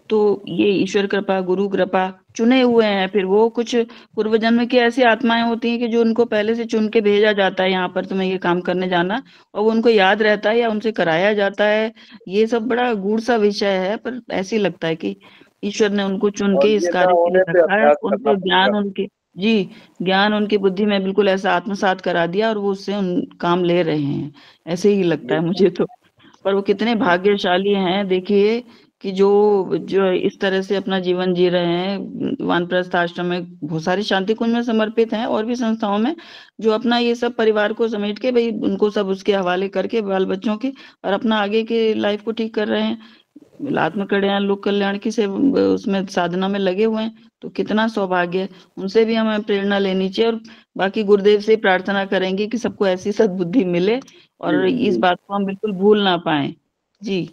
Speaker 4: तो ये ईश्वर कृपा, गुरु कृपा, चुने हुए हैं। फिर वो कुछ पूर्व जन्म की ऐसी आत्माएं होती हैं कि जो उनको पहले से चुन के भेजा जाता है, यहाँ पर तुम्हें ये काम करने जाना, और वो उनको याद रहता है या उनसे कराया जाता है। ये सब बड़ा गूढ़ सा विषय है, पर ऐसे ही लगता है कि ईश्वर ने उनको चुन
Speaker 7: और
Speaker 4: के इस
Speaker 7: ये ना
Speaker 4: कार्य के लिए
Speaker 7: होने पे
Speaker 4: रखा है,
Speaker 7: अभ्यास करना
Speaker 4: उनको ज्ञान,
Speaker 7: पड़ेगा।
Speaker 4: उनके जी ज्ञान उनकी बुद्धि में बिल्कुल ऐसा आत्मसात करा दिया, और वो उससे उन काम ले रहे हैं, ऐसे ही लगता
Speaker 7: ये
Speaker 4: है मुझे तो। पर वो कितने भाग्यशाली हैं, देखिए कि जो जो इस तरह से अपना जीवन जी रहे हैं। वानप्रस्थ आश्रम में बहुत सारी शांति कुंज में समर्पित हैं, और भी संस्थाओं में, जो अपना ये सब परिवार को समेट के भाई उनको सब उसके हवाले करके बाल बच्चों के, और अपना आगे की लाइफ को ठीक कर रहे हैं। आत्म कल्याण, लोक कल्याण की से उसमें साधना में लगे हुए हैं। तो कितना सौभाग्य है, उनसे भी हमें प्रेरणा लेनी चाहिए। और बाकी गुरुदेव से प्रार्थना करेंगे कि सबको ऐसी सद्बुद्धि मिले, और इस बात को हम बिल्कुल भूल ना पाए। जी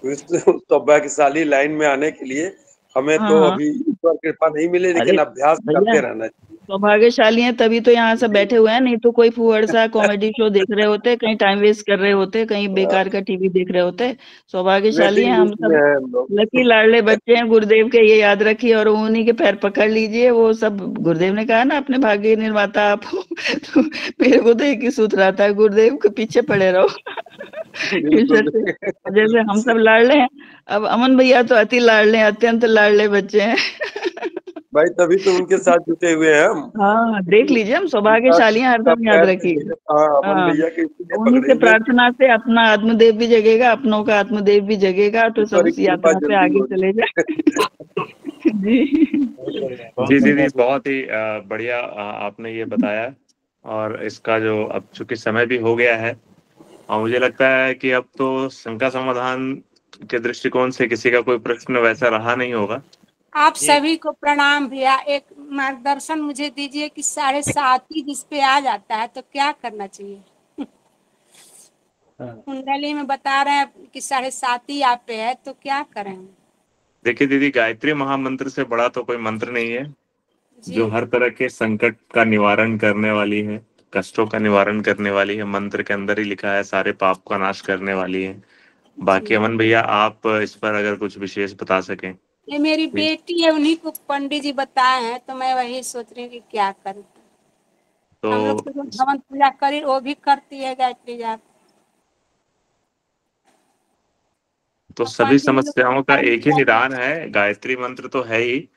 Speaker 7: तो इस सौभाग्यशाली लाइन में आने के लिए हमें
Speaker 4: हाँ
Speaker 7: तो
Speaker 4: हाँ।
Speaker 7: अभी ईश्वर कृपा नहीं मिले,
Speaker 4: अरे
Speaker 7: लेकिन अभ्यास
Speaker 4: भैया,
Speaker 7: करते रहना चाहिए।
Speaker 4: सौभाग्यशाली हैं तभी तो यहाँ सब बैठे हुए हैं, नहीं तो कोई फुहड़ सा कॉमेडी शो देख रहे होते, कहीं टाइम वेस्ट कर रहे होते, कहीं बेकार का टीवी देख रहे होते। सौभाग्यशाली
Speaker 7: वेटिंग
Speaker 4: हैं हम
Speaker 7: लिस्ट में
Speaker 4: सब,
Speaker 7: है हम लोग।
Speaker 4: लकी लाडले बच्चे हैं गुरुदेव के, ये याद रखिए, और उन्हीं के पैर पकड़ लीजिए। वो सब गुरुदेव ने कहा ना, अपने भाग्य के निर्माता आप हो। तो मेरे को तो एक ही सूत्र आता है, गुरुदेव के पीछे पड़े रहो। ईश्वर
Speaker 7: बिल्कुल।
Speaker 4: से, जैसे हम सब लाडले हैं, अब अमन भैया तो अति लाडले हैं, अत्यंत लाडले बच्चे हैं।
Speaker 7: भाई तभी तो उनके साथ जुटे हुए हैं हम।
Speaker 4: हाँ देख लीजिए, हम
Speaker 7: उनका
Speaker 4: सौभाग्यशाली हैं,
Speaker 7: उनका
Speaker 4: हरदम याद
Speaker 7: पैर
Speaker 4: रखिए।
Speaker 7: हाँ, अमन
Speaker 4: हाँ,
Speaker 7: भैया के इसीलिए
Speaker 4: उन्हीं से
Speaker 7: पकड़ेंगे कि
Speaker 4: प्रार्थना से अपना आत्मदेव भी जगेगा, अपनों का आत्मदेव भी जगेगा, तो सब
Speaker 7: ईश्वर
Speaker 4: उस
Speaker 7: की कृपा
Speaker 4: यात्रा पे
Speaker 7: जल्दी
Speaker 4: आगे
Speaker 7: होगी।
Speaker 4: चले जाए। जी
Speaker 1: जी दीदी, बहुत ही बढ़िया आपने ये बताया। और इसका जो अब चूंकि समय भी हो गया है, और मुझे लगता है कि अब तो शंका समाधान के दृष्टिकोण से किसी का कोई प्रश्न वैसा रहा नहीं होगा।
Speaker 8: आप सभी को प्रणाम भैया। एक मार्गदर्शन मुझे दीजिए कि 7:30 ही जिस पे आ जाता है तो क्या करना चाहिए? कुंडली में बता रहे हैं कि 7:30 ही आप पे है, तो क्या करें?
Speaker 1: देखिए दीदी, गायत्री महामंत्र से बड़ा तो कोई मंत्र नहीं है, जो
Speaker 8: जी
Speaker 1: हर तरह के संकट का निवारण करने वाली है, कष्टों का निवारण करने वाली है। मंत्र के अंदर ही लिखा है, सारे पाप का नाश करने वाली है। बाकी
Speaker 8: जी।
Speaker 1: अमन भैया, आप इस पर अगर कुछ विशेष बता सकें।
Speaker 8: ये मेरी बेटी है, उन्हीं को पंडित जी बताए हैं, तो मैं वही सोच रही हूँ कि क्या करूँ। हम लोग
Speaker 1: तो
Speaker 8: तो भवन पूजा करी, वो भी करती है गायत्री जाप।
Speaker 1: तो
Speaker 8: और
Speaker 1: सभी
Speaker 8: पंडित जी लोग
Speaker 1: समस्याओं का
Speaker 8: बताएंगे
Speaker 1: एक ही
Speaker 8: क्या
Speaker 1: निदान
Speaker 8: करें।
Speaker 1: है, गायत्री मंत्र तो है ही।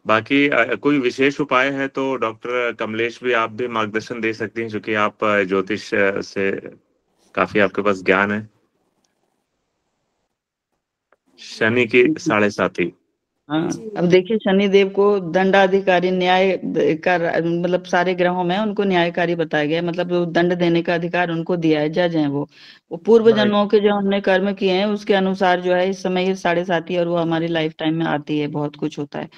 Speaker 1: बाकी कोई विशेष उपाय है तो डॉक्टर कमलेश भी, आप भी मार्गदर्शन दे सकती हैं, क्योंकि आप ज्योतिष से काफी आपके पास ज्ञान है। शनि की 7:30।
Speaker 4: हाँ,
Speaker 8: जी
Speaker 4: अब देखिए शनिदेव को दंडाधिकारी, न्याय का, मतलब सारे ग्रहों में उनको न्यायकारी बताया गया है, मतलब जो दंड देने का अधिकार उनको दिया है, जज हैं वो पूर्व
Speaker 1: राइट।
Speaker 4: जन्मों के जो हमने कर्म किए हैं उसके अनुसार जो है इस समय ये 7:30, और वो हमारी लाइफ टाइम में आती है, बहुत कुछ होता है।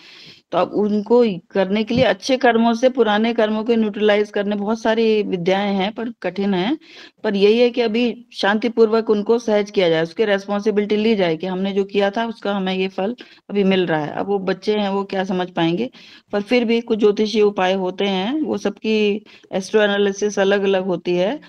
Speaker 4: तो अब उनको करने के लिए अच्छे कर्मों से पुराने कर्मों को न्यूट्रलाइज करने बहुत सारी विद्याएं हैं, पर कठिन है। पर यही है कि अभी शांति पूर्वक उनको सहज किया जाए, उसकी रेस्पॉन्सिबिलिटी ली जाए कि हमने जो किया था उसका हमें ये फल अभी मिल रहा है। अब वो बच्चे हैं, वो क्या समझ पाएंगे, पर फिर भी कुछ ज्योतिषीय उपाय होते हैं, वो सबकी एस्ट्रो एनालिसिस अलग अलग होती है।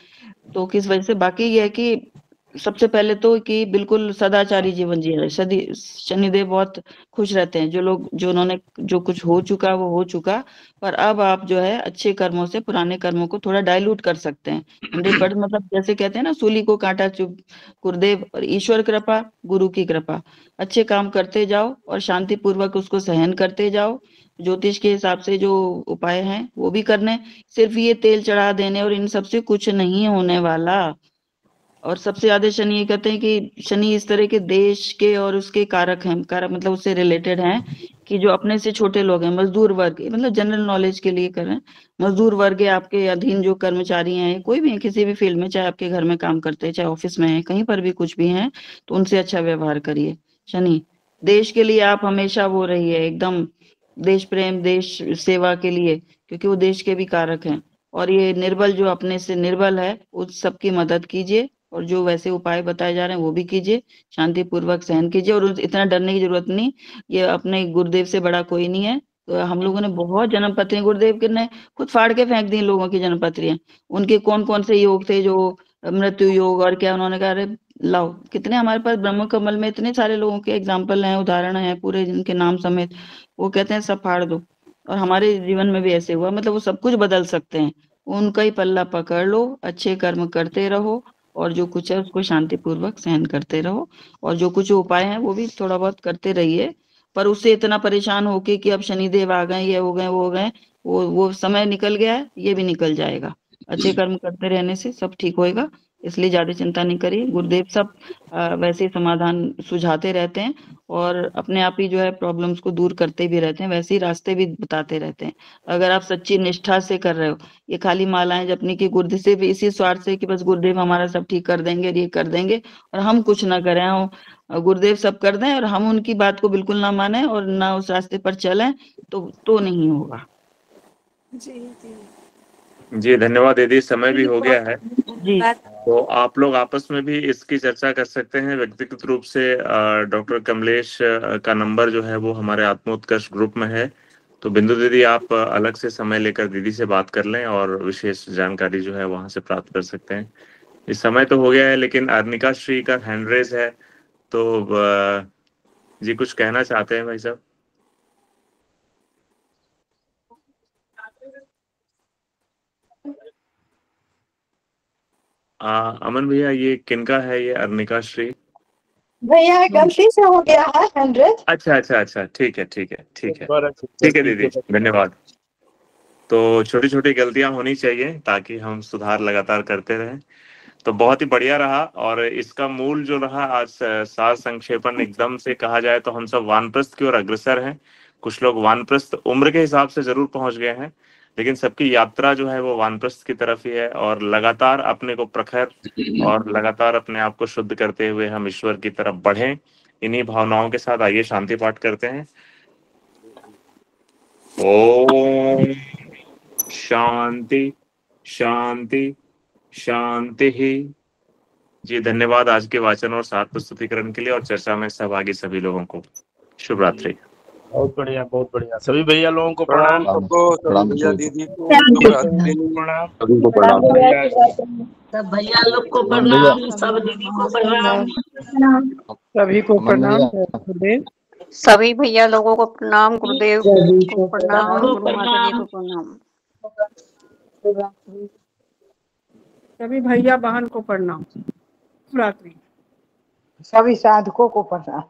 Speaker 4: तो किस वजह से, बाकी ये है कि सबसे पहले तो कि बिल्कुल सदाचारी जीवन जिए। शनिदेव बहुत खुश रहते हैं, जो लोग, जो उन्होंने, जो कुछ हो चुका वो हो चुका, पर अब आप जो है अच्छे कर्मों से पुराने कर्मों को थोड़ा डाइल्यूट कर सकते हैं। 100%, मतलब जैसे कहते हैं ना, सूली को कांटा चुभ। गुरुदेव और ईश्वर कृपा, गुरु की कृपा, अच्छे काम करते जाओ और शांति पूर्वक उसको सहन करते जाओ। ज्योतिष के हिसाब से जो उपाय हैं वो भी करने, सिर्फ ये तेल चढ़ा देने और इन सबसे कुछ नहीं होने वाला। और सबसे ज्यादा शनि, ये कहते हैं कि शनि इस तरह के देश के और उसके कारक हैं, कारक मतलब उससे रिलेटेड हैं, कि जो अपने से छोटे लोग हैं, मजदूर वर्ग, मतलब जनरल नॉलेज के लिए करें, मजदूर वर्ग है, आपके अधीन जो कर्मचारी हैं, कोई भी है किसी भी फील्ड में, चाहे आपके घर में काम करते हैं, चाहे ऑफिस में है, कहीं पर भी कुछ भी हैं, तो उनसे अच्छा व्यवहार करिए। शनि देश के लिए आप हमेशा वो रहिए एकदम, देश प्रेम, देश सेवा के लिए, क्योंकि वो देश के भी कारक हैं। और ये निर्बल जो अपने से निर्बल है उस सबकी मदद कीजिए, और जो वैसे उपाय बताए जा रहे हैं वो भी कीजिए, शांति पूर्वक सहन कीजिए, और इतना डरने की जरूरत नहीं, ये अपने गुरुदेव से बड़ा कोई नहीं है। तो हम लोगों ने बहुत जन्म पत्रियां गुरुदेव के ने खुद फाड़ के फेंक दी लोगों की जन्म पत्रियां। उनके कौन कौन से योग थे, जो मृत्यु योग और क्या, उन्होंने कहा अरे लाओ, कितने हमारे पास ब्रह्म कमल में इतने सारे लोगों के एग्जाम्पल हैं, उदाहरण हैं पूरे, जिनके नाम समेत, वो कहते हैं सब फाड़ दो। और हमारे जीवन में भी ऐसे हुआ, मतलब वो सब कुछ बदल सकते हैं, उनका ही पल्ला पकड़ लो, अच्छे कर्म करते रहो, और जो कुछ है उसको शांति पूर्वक सहन करते रहो, और जो कुछ उपाय हैं वो भी थोड़ा बहुत करते रहिए। पर उससे इतना परेशान होके कि अब शनिदेव आ गए, ये हो गए, वो हो गए, वो समय निकल गया है, ये भी निकल जाएगा। अच्छे कर्म करते रहने से सब ठीक होएगा, इसलिए ज्यादा चिंता नहीं करिए। गुरुदेव सब वैसे ही समाधान सुझाते रहते हैं, और अपने आप ही जो है प्रॉब्लम्स को दूर करते भी रहते हैं, वैसे ही रास्ते भी बताते रहते हैं। अगर आप सच्ची निष्ठा से कर रहे हो, ये खाली मालाएं जपने की गुरुदेव से भी इसी स्वार्थ से कि बस गुरुदेव हमारा सब ठीक कर देंगे, ये कर देंगे, और हम कुछ ना करें, हम गुरुदेव सब कर दें और हम उनकी बात को बिल्कुल ना माने और ना उस रास्ते पर चलें, तो नहीं होगा।
Speaker 8: जी जी
Speaker 1: जी धन्यवाद दीदी, समय भी हो गया है,
Speaker 4: जी
Speaker 1: तो आप लोग आपस में भी इसकी चर्चा कर सकते हैं व्यक्तिगत रूप से। डॉक्टर कमलेश का नंबर जो है वो हमारे आत्मोत्कर्ष ग्रुप में है, तो बिंदु दीदी आप अलग से समय लेकर दीदी से बात कर लें और विशेष जानकारी जो है वहां से प्राप्त कर सकते हैं। इस समय तो हो गया है, लेकिन अर्निका श्री का हैंड रेज है, तो जी कुछ कहना चाहते हैं भाई साहब? अमन भैया, ये किनका है ये अर्निका श्री?
Speaker 9: भैया गलती से हो गया है 100।
Speaker 1: अच्छा अच्छा अच्छा, ठीक है ठीक है ठीक है ठीक है दीदी,
Speaker 5: ठीक है।
Speaker 1: धन्यवाद। तो छोटी छोटी गलतियां होनी चाहिए ताकि हम सुधार लगातार करते रहें। तो बहुत ही बढ़िया रहा, और इसका मूल जो रहा आज सार संक्षेपण एकदम से कहा जाए तो हम सब वानप्रस्थ की ओर अग्रसर हैं। कुछ लोग वानप्रस्थ उम्र के हिसाब से जरूर पहुंच गए हैं, लेकिन सबकी यात्रा जो है वो वानप्रस्थ की तरफ ही है, और लगातार अपने को प्रखर और लगातार अपने आप को शुद्ध करते हुए हम ईश्वर की तरफ बढ़ें। इन्हीं भावनाओं के साथ आइए शांति पाठ करते हैं। ओम शांति शांति शांति ही। जी धन्यवाद आज के वाचन और साथ प्रस्तुतिकरण के लिए, और चर्चा में सहभागी सभी लोगों को शुभ रात्रि।
Speaker 5: बहुत बढ़िया बहुत बढ़िया। सभी भैया लोगों को प्रणाम।
Speaker 7: प्रणाम भैया दीदी को शुभ रात्रि।
Speaker 5: प्रणाम
Speaker 2: सभी को प्रणाम।
Speaker 4: सब भैया लोग को प्रणाम, सब दीदी को प्रणाम,
Speaker 6: सभी को प्रणाम।
Speaker 9: सभी भैया लोगों को प्रणाम, गुरुदेव को प्रणाम, गुरु माता जी को प्रणाम।
Speaker 10: सभी भैया बहन को प्रणाम। शुभ रात्रि।
Speaker 6: सभी साधकों को प्रणाम।